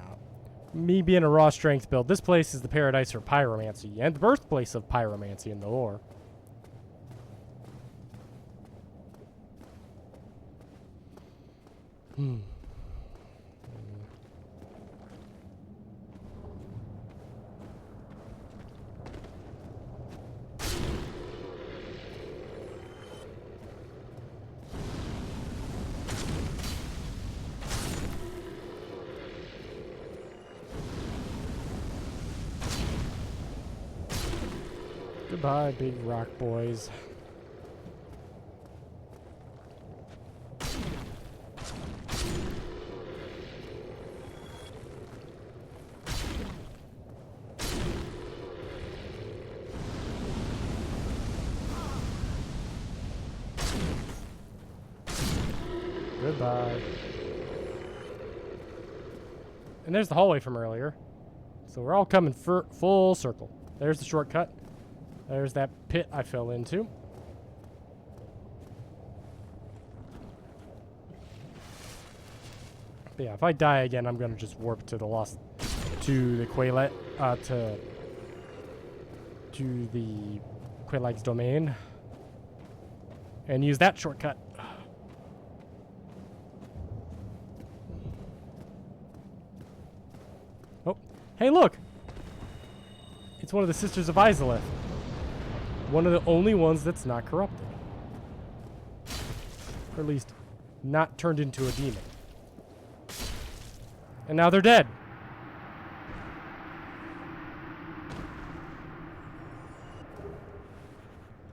Me being a raw strength build, this place is the paradise for pyromancy, and the birthplace of pyromancy in the lore. Goodbye, big rock boys. Goodbye. And there's the hallway from earlier. So we're all coming for full circle. There's the shortcut. There's that pit I fell into. But yeah, if I die again, I'm gonna just warp to the the Quaylight's domain and use that shortcut. Oh, hey, look! It's one of the Sisters of Izalith. One of the only ones that's not corrupted. Or at least, not turned into a demon. And now they're dead.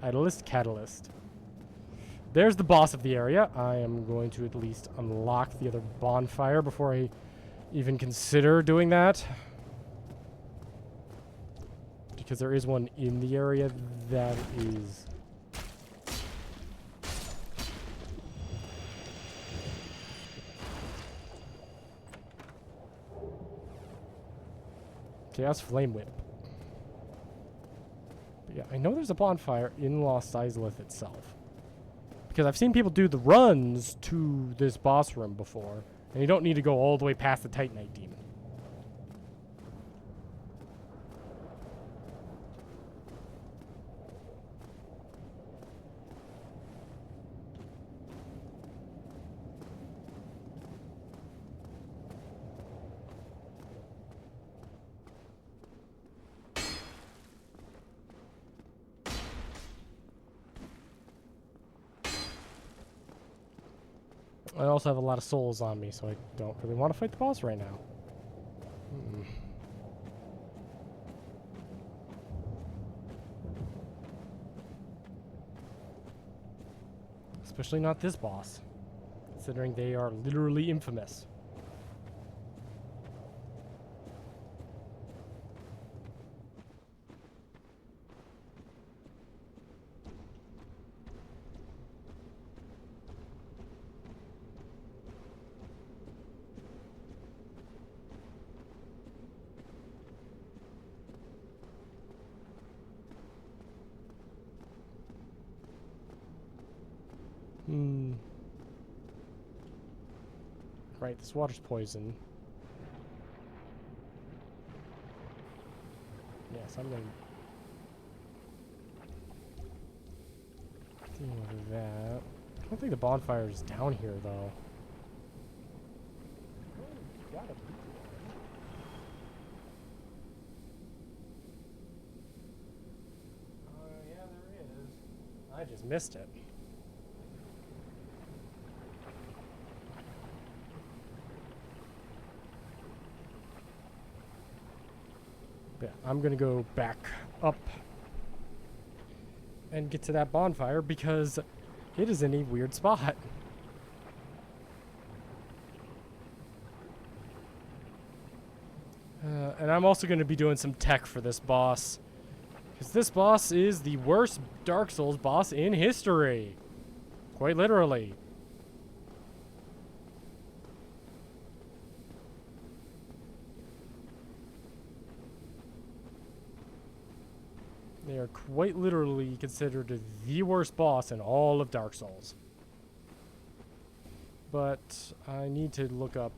Idolist Catalyst. There's the boss of the area. I am going to at least unlock the other bonfire before I even consider doing that. Because there is one in the area that is... Chaos Flame Whip. Yeah, I know there's a bonfire in Lost Izalith itself. Because I've seen people do the runs to this boss room before. And you don't need to go all the way past the Titanite demon. I also have a lot of souls on me, so I don't really want to fight the boss right now. Especially not this boss, considering they are literally infamous. Right, this water's poison. Yes, I'm gonna deal with that. I don't think the bonfire is down here, though. Gotta be. Yeah, there is. I just missed it. Yeah, I'm gonna go back up and get to that bonfire because it is in a weird spot. And I'm also going to be doing some tech for this boss, because this boss is the worst Dark Souls boss in history. Quite literally. They are quite literally considered the worst boss in all of Dark Souls. But I need to look up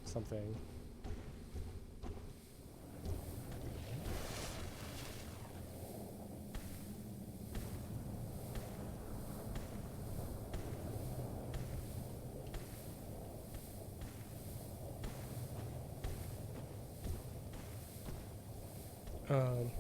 something. Um,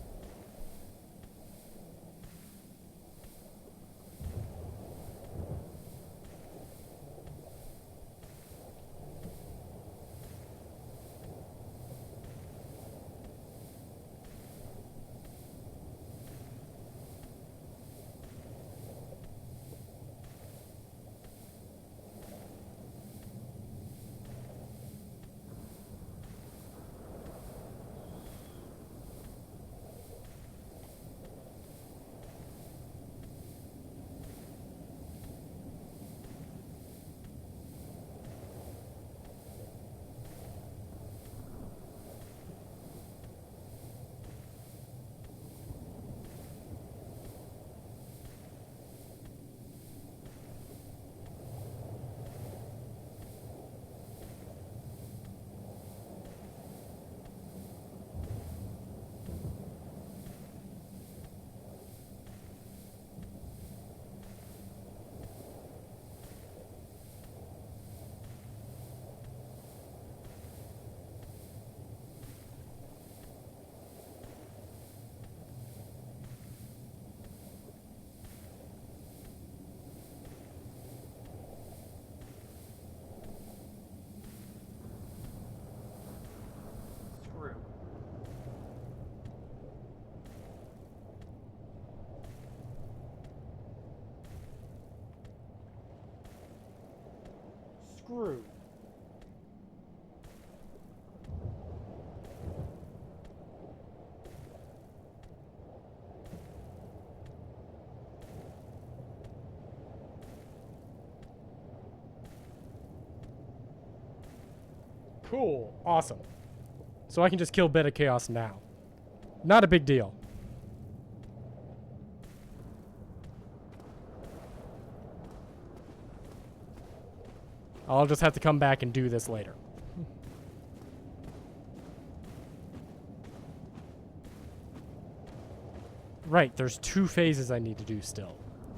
Screw. Screw. Cool. Awesome. So I can just kill Beta Chaos now. Not a big deal. I'll just have to come back and do this later. Right, there's 2 phases I need to do still.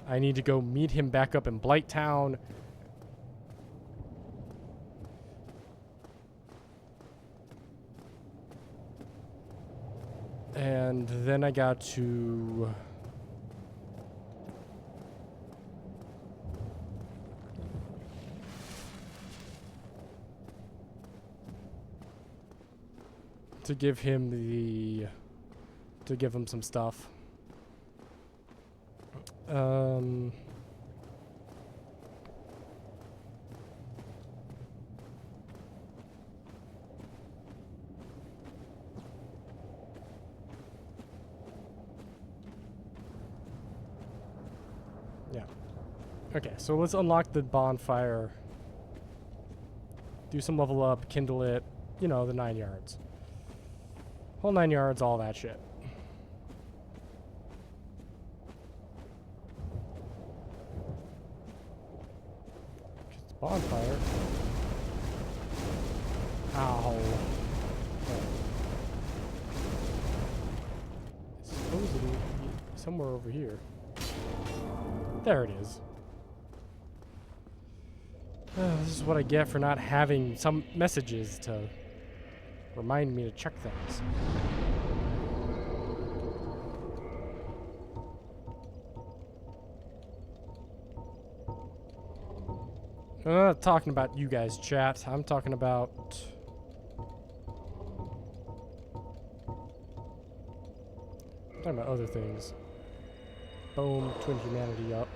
I need to go meet him back up in Blighttown. And then I got to... to give him the... to give him some stuff. Yeah. Okay, so let's unlock the bonfire. Do some level up, kindle it, you know, the 9 yards. Whole 9 yards, all that shit. Bonfire. Ow. Supposedly somewhere over here. There it is. This is what I get for not having some messages to remind me to check things. I'm not talking about you guys, chat. I'm talking about... I'm talking about other things. Boom, twin humanity up.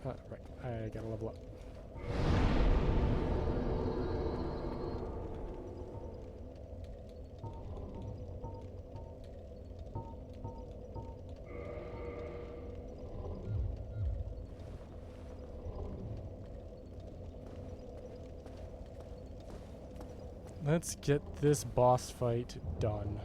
Right, I gotta level up. Let's get this boss fight done.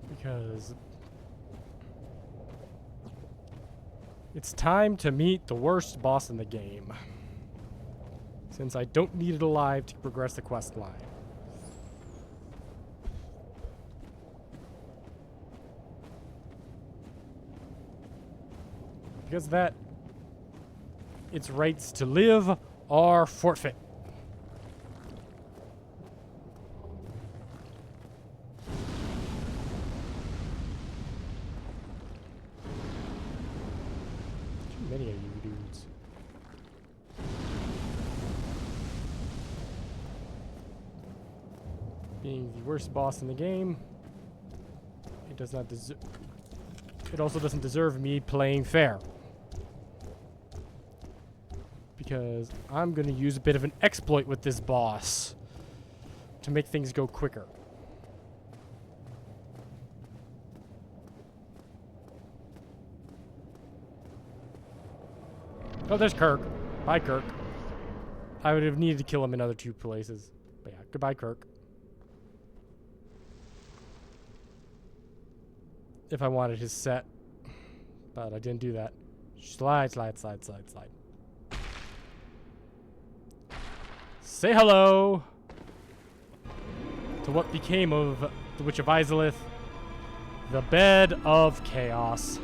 Because it's time to meet the worst boss in the game. Since I don't need it alive to progress the quest line. Because that, its rights to live are forfeit. Too many of you dudes. Being the worst boss in the game, it does not deserve. It also doesn't deserve me playing fair. Because I'm going to use a bit of an exploit with this boss to make things go quicker. Oh, there's Kirk. Bye, Kirk. I would have needed to kill him in other 2 places. But yeah, goodbye, Kirk. If I wanted his set. But I didn't do that. Slide, slide, slide, slide, slide. Say hello to what became of the Witch of Izalith, the Bed of Chaos.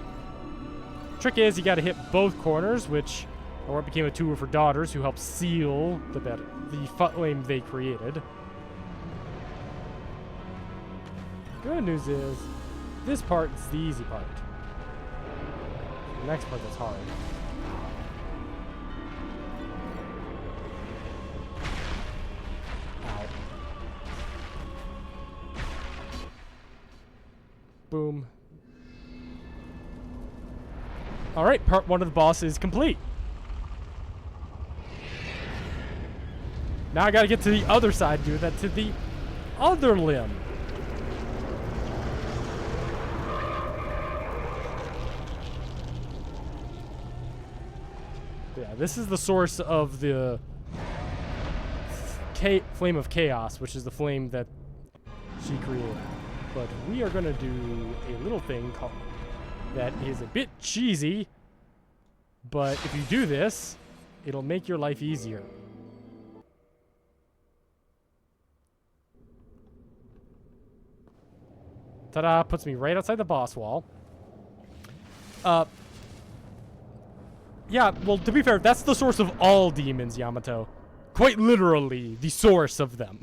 Trick is, you gotta hit both corners, which are what became of 2 of her daughters, who helped seal the bed, the flame they created. Good news is, this part is the easy part. The next part that's hard. Boom. Alright, part 1 of the boss is complete. Now I gotta get to the other side, do that to the other limb. Yeah, this is the source of the flame of chaos, which is the flame that she created. But we are gonna do a little thing called that is a bit cheesy, but if you do this, it'll make your life easier. Ta-da! Puts me right outside the boss wall. Yeah, well, to be fair, that's the source of all demons, Yamato. Quite literally, the source of them.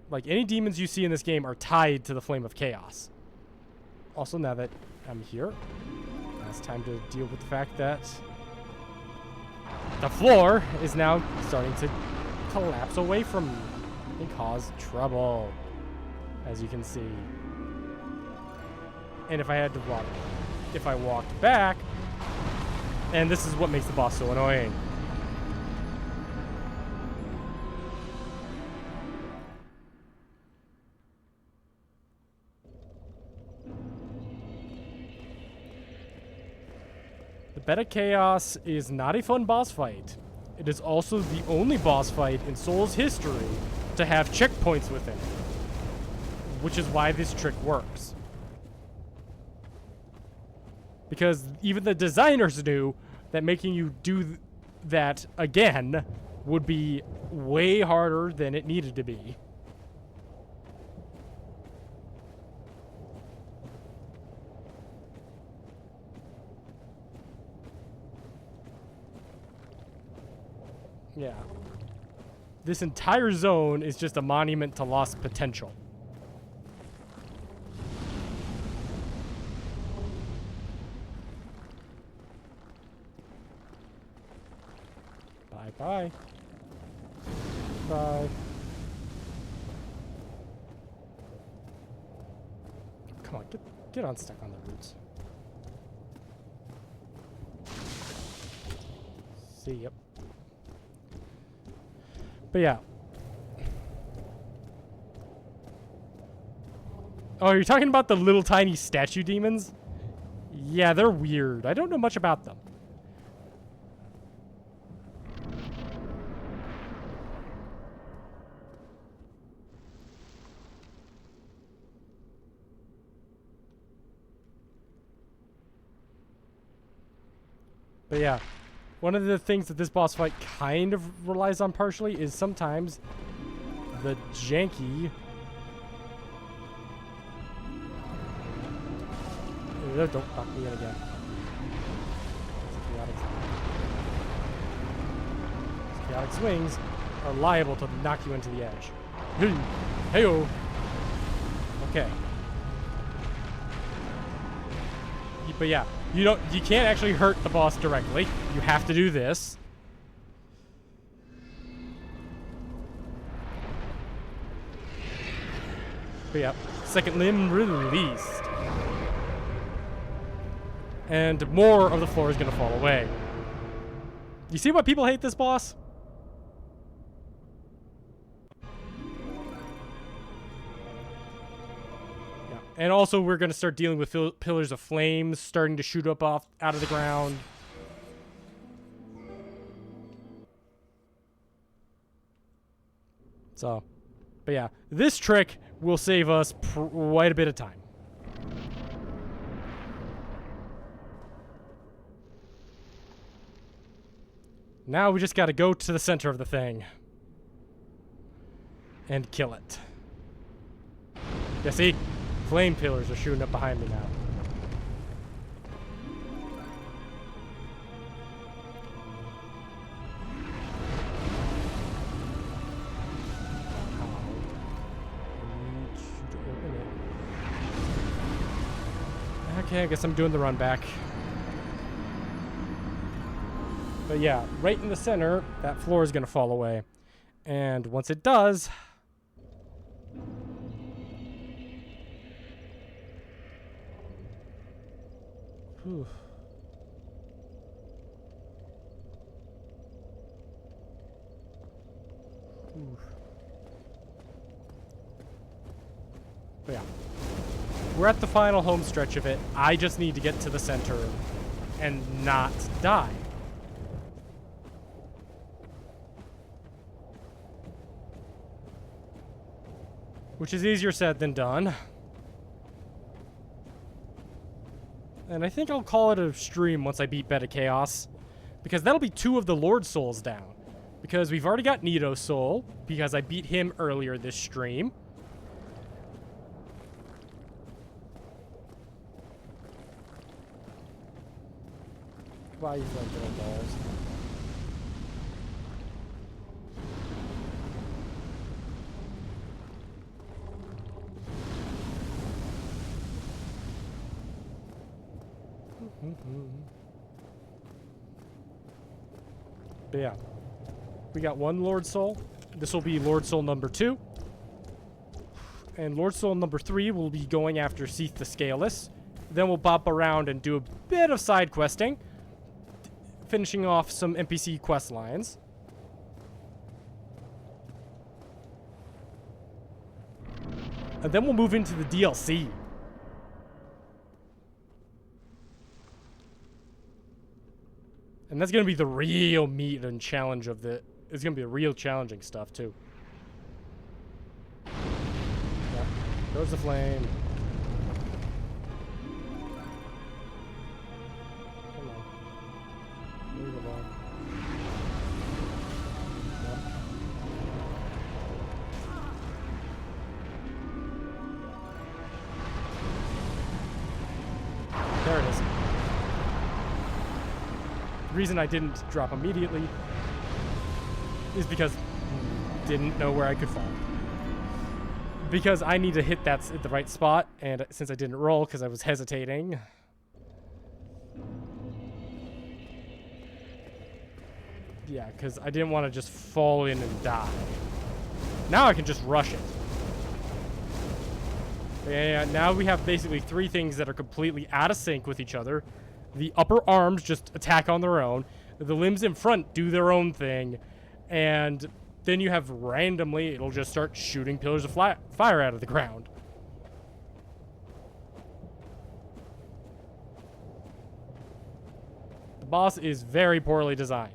Like, any demons you see in this game are tied to the Flame of Chaos. Also, now that I'm here, it's time to deal with the fact that the floor is now starting to collapse away from me and cause trouble, as you can see. And if I walked back, and this is what makes the boss so annoying. The Beta Chaos is not a fun boss fight. It is also the only boss fight in Soul's history to have checkpoints within it, which is why this trick works. Because even the designers knew that making you do that again would be way harder than it needed to be. Yeah. This entire zone is just a monument to lost potential. Bye. Bye. Come on, get unstuck on the roots. See, yep. But yeah. Oh, you're talking about the little tiny statue demons? Yeah, they're weird. I don't know much about them. But yeah, one of the things that this boss fight kind of relies on partially is sometimes the janky... Don't knock me in again. Chaotic swings are liable to knock you into the edge. Hey-o! Okay. But yeah, you can't actually hurt the boss directly. You have to do this. But yeah, second limb released. And more of the floor is gonna fall away. You see why people hate this boss? And also, we're going to start dealing with pillars of flames starting to shoot up out of the ground. So, but yeah, this trick will save us quite a bit of time. Now we just got to go to the center of the thing and kill it. Yeah, see? Flame pillars are shooting up behind me now. Okay, I guess I'm doing the run back. But yeah, right in the center, that floor is going to fall away. And once it does... Whew. Oof. But yeah. We're at the final home stretch of it. I just need to get to the center and not die. Which is easier said than done. And I think I'll call it a stream once I beat Beta Chaos. Because that'll be 2 of the Lord Souls down. Because we've already got Nito's soul, because I beat him earlier this stream. Why you like little balls? But yeah. We got 1 Lord Soul. This will be Lord Soul number 2. And Lord Soul number 3 will be going after Seath the Scaleless. Then we'll bop around and do a bit of side questing. Finishing off some NPC quest lines. And then we'll move into the DLC. And that's going to be the real meat and challenge of the... It's going to be the real challenging stuff, too. Yep. There's the flame. Come on. Move along. Yep. There it is. The reason I didn't drop immediately is because I didn't know where I could fall. Because I need to hit that at the right spot, and since I didn't roll because I was hesitating. Yeah, because I didn't want to just fall in and die. Now I can just rush it. And now we have basically 3 things that are completely out of sync with each other. The upper arms just attack on their own. The limbs in front do their own thing. And then you have randomly, it'll just start shooting pillars of fire out of the ground. The boss is very poorly designed.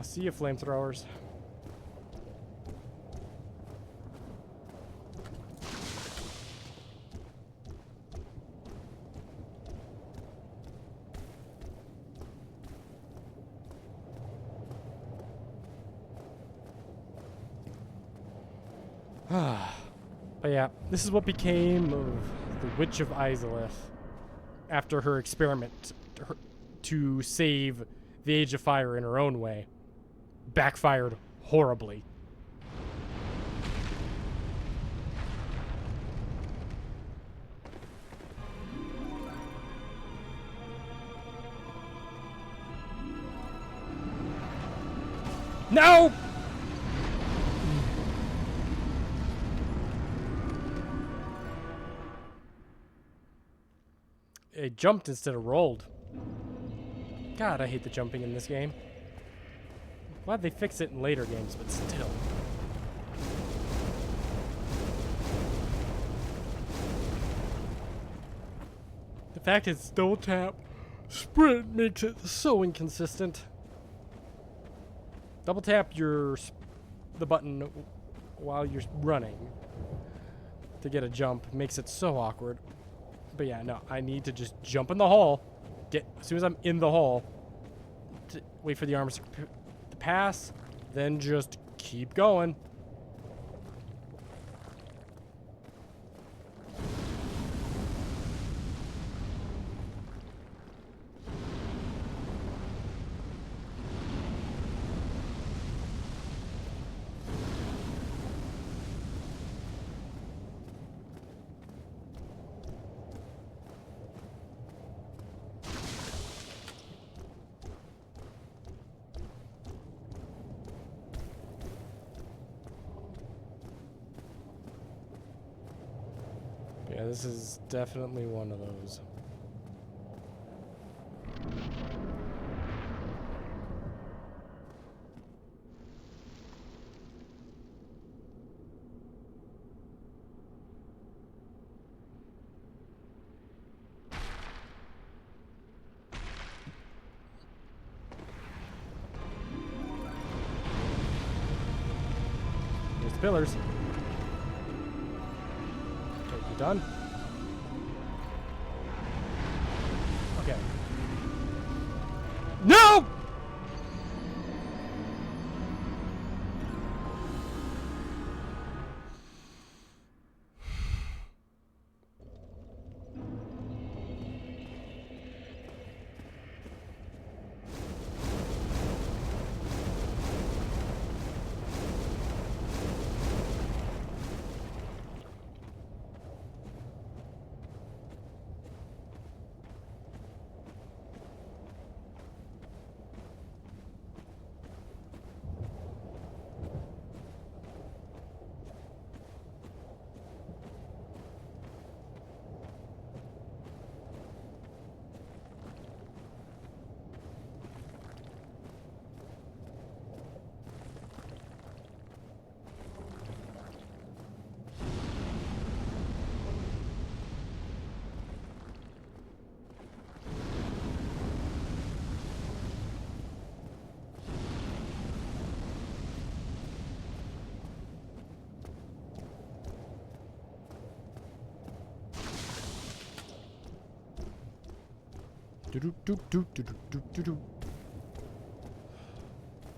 See you, flamethrowers. But yeah, this is what became of the Witch of Izalith after her experiment to save the Age of Fire in her own way. Backfired horribly. No! It jumped instead of rolled. God, I hate the jumping in this game. Glad they fix it in later games, but still. The fact it's double tap sprint makes it so inconsistent. Double tap the button while you're running to get a jump makes it so awkward. But yeah, no, I need to just jump in the hole. As soon as I'm in the hole, wait for the arms to pass, then just keep going. Yeah, this is definitely one of those. There's the pillars. Okay, you done? Okay. No!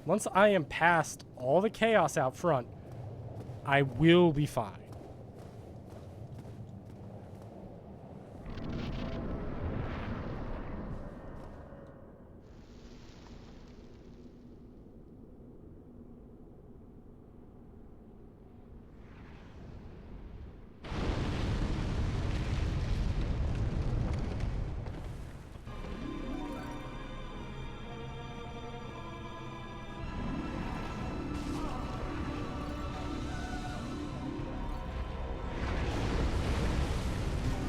Once I am past all the chaos out front, I will be fine.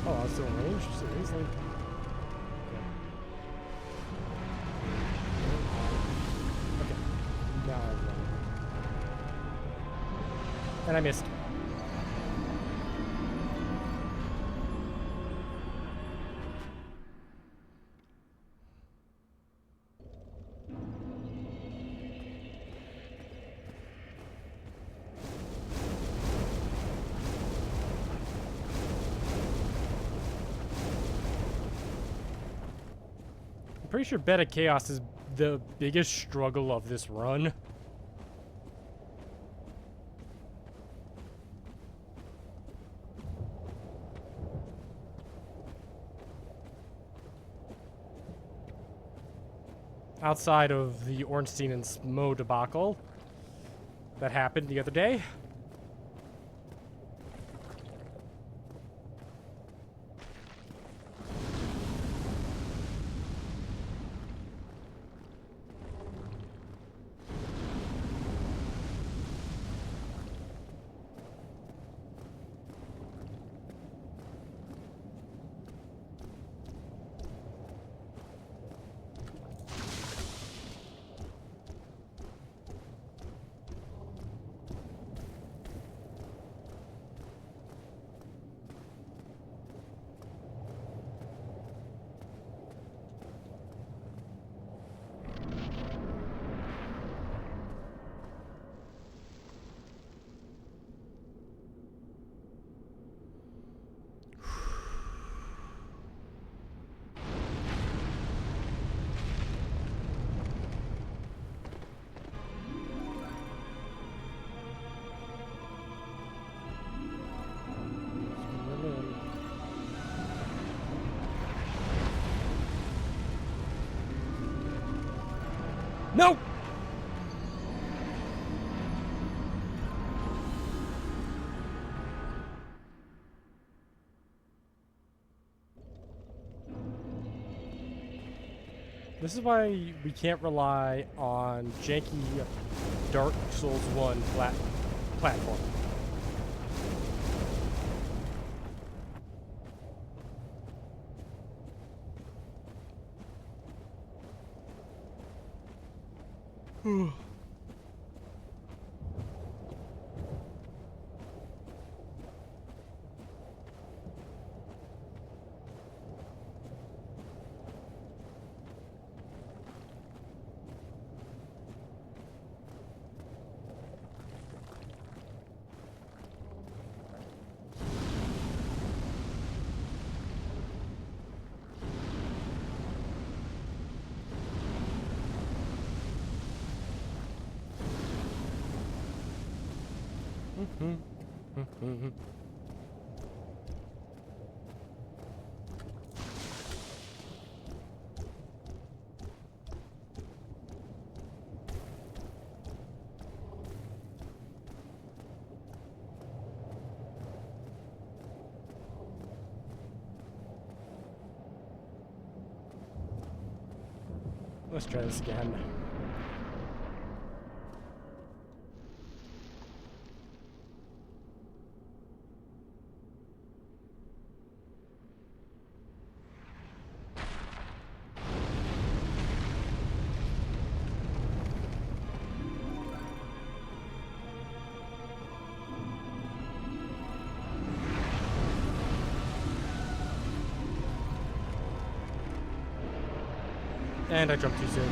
Oh, I was still in range? Seriously? Okay. Now I'm running. And I missed. I'm pretty sure Beta Chaos is the biggest struggle of this run. Outside of the Ornstein and Smo debacle that happened the other day. No! This is why we can't rely on janky Dark Souls 1 platform. Let's try this again. And I jumped too soon.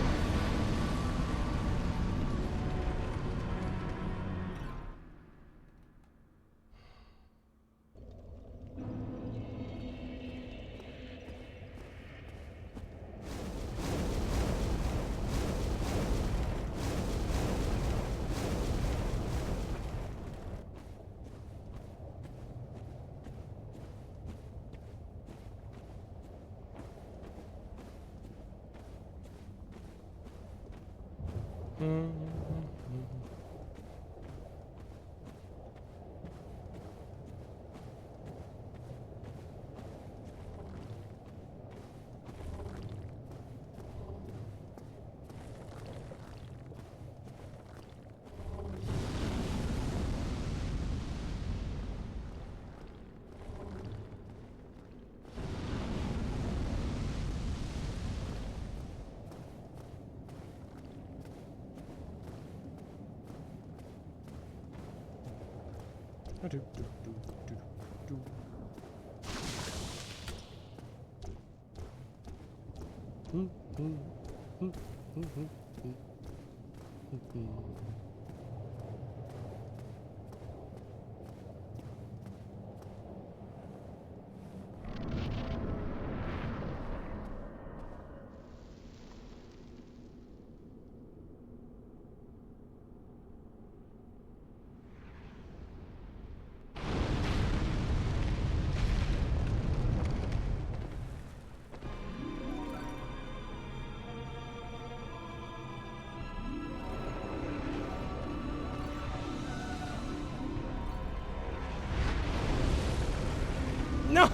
No!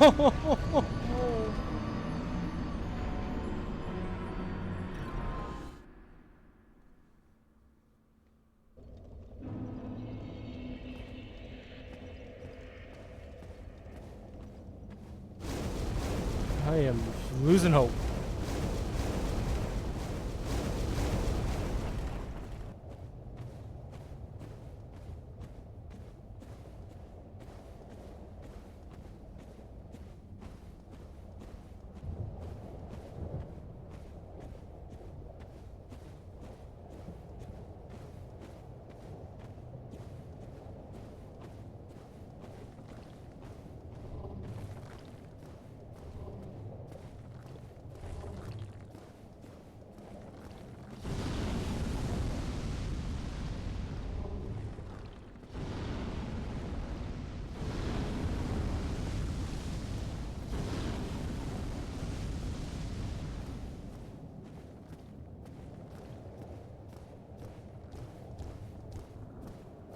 I am losing hope.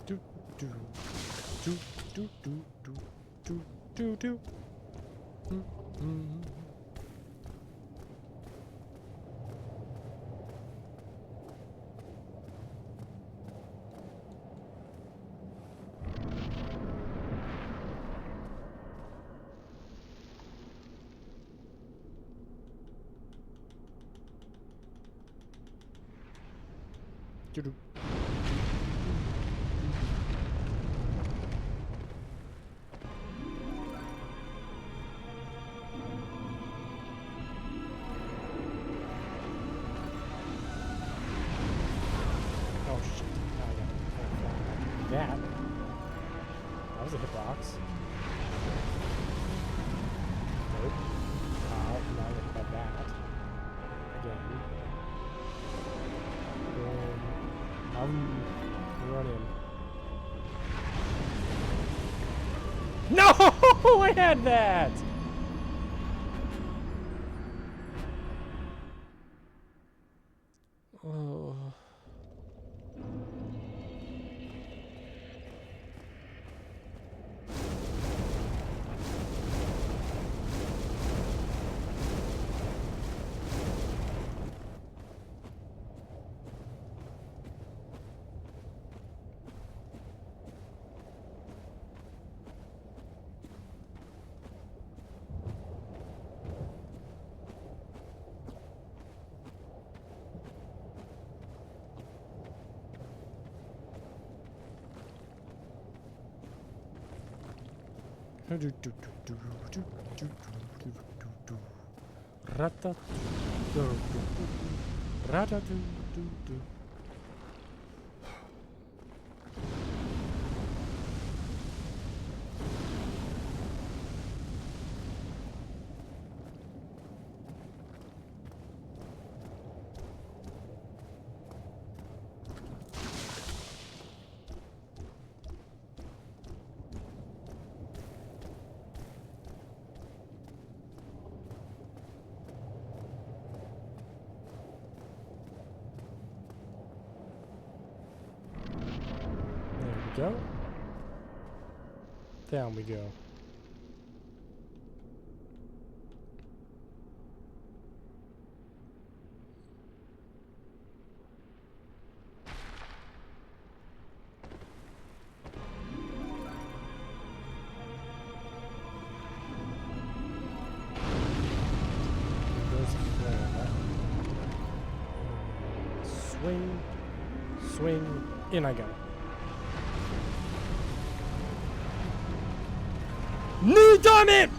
Do do do do do do do do do. Oh shit. Now I gotta that. That was a hitbox. Nope. Ow, now I gotta hit that. Again. Boom. I'm running. No! I had that! Oh. Go. Down we go. Swing, swing, in I go. No, damn it!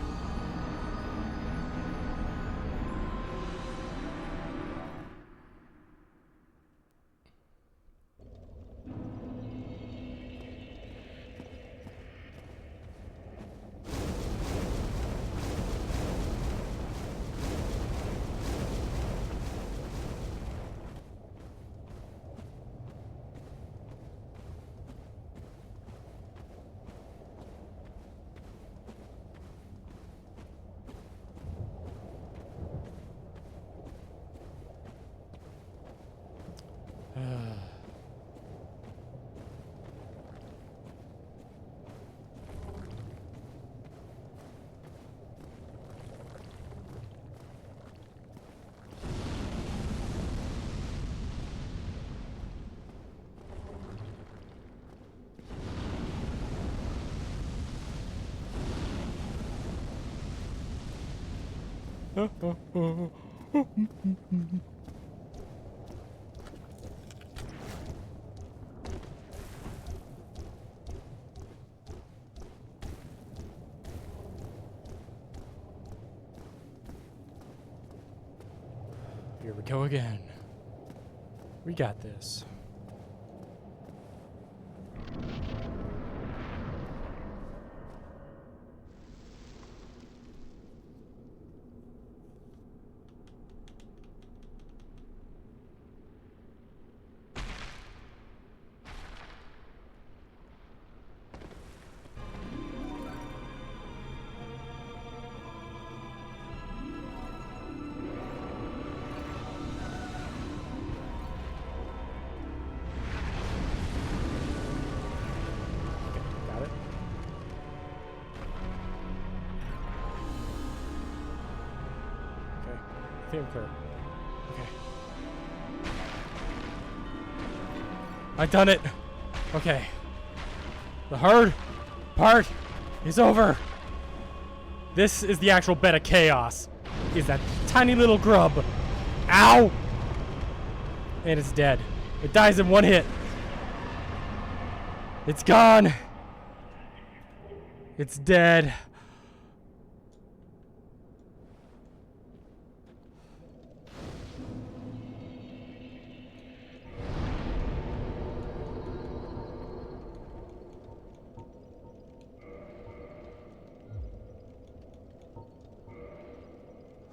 Here we go again. We got this. Clear. Okay. I've done it. Okay. The hard part is over. This is the actual bed of chaos. Is that tiny little grub. Ow! And it's dead. It dies in one hit. It's gone. It's dead.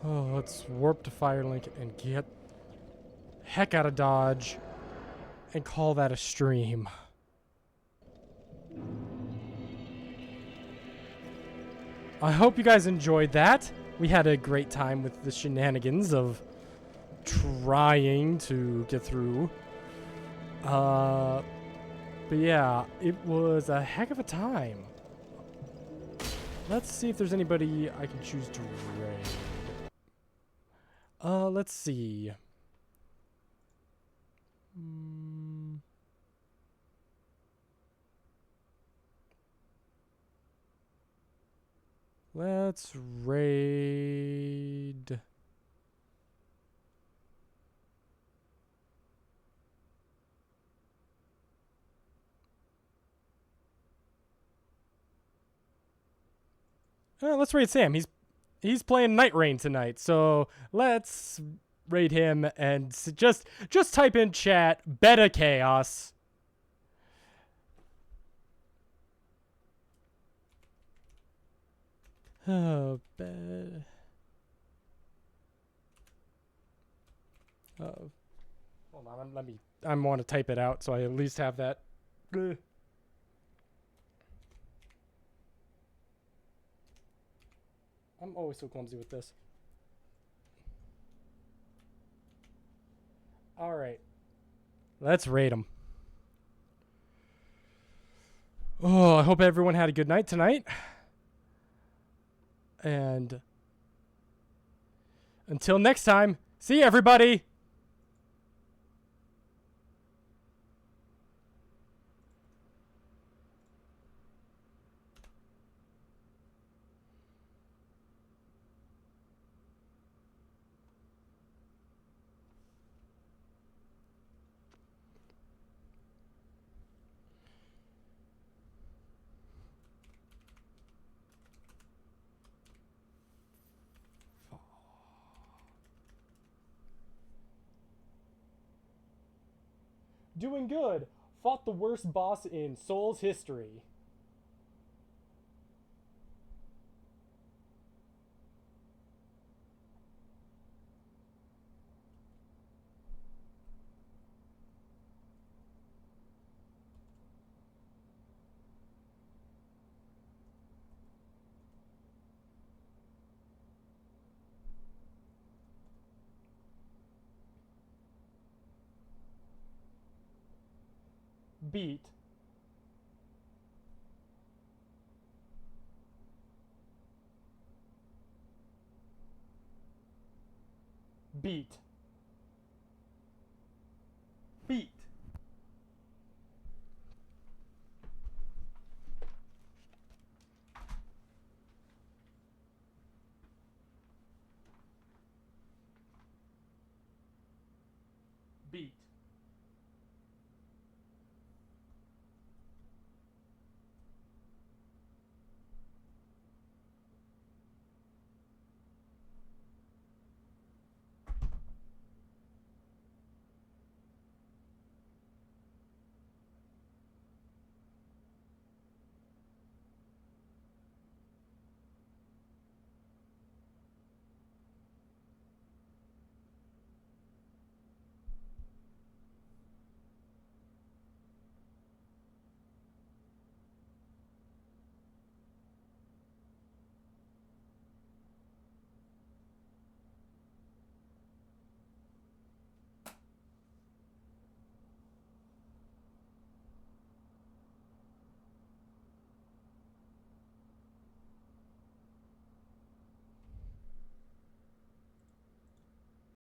Oh, let's warp to Firelink and get the heck out of Dodge and call that a stream. I hope you guys enjoyed that. We had a great time with the shenanigans of trying to get through. But yeah, it was a heck of a time. Let's see if there's anybody I can choose to raid. Let's see. Let's raid. Let's raid Sam. He's playing Night Rain tonight, so let's raid him and just type in chat Beta Chaos. Oh, bad. Hold on, let me. I want to type it out so I at least have that. I'm always so clumsy with this. All right, let's rate them. Oh, I hope everyone had a good night tonight. And until next time, see you, everybody. Doing good. Fought the worst boss in Soul's history. Beat. Beat. Beat.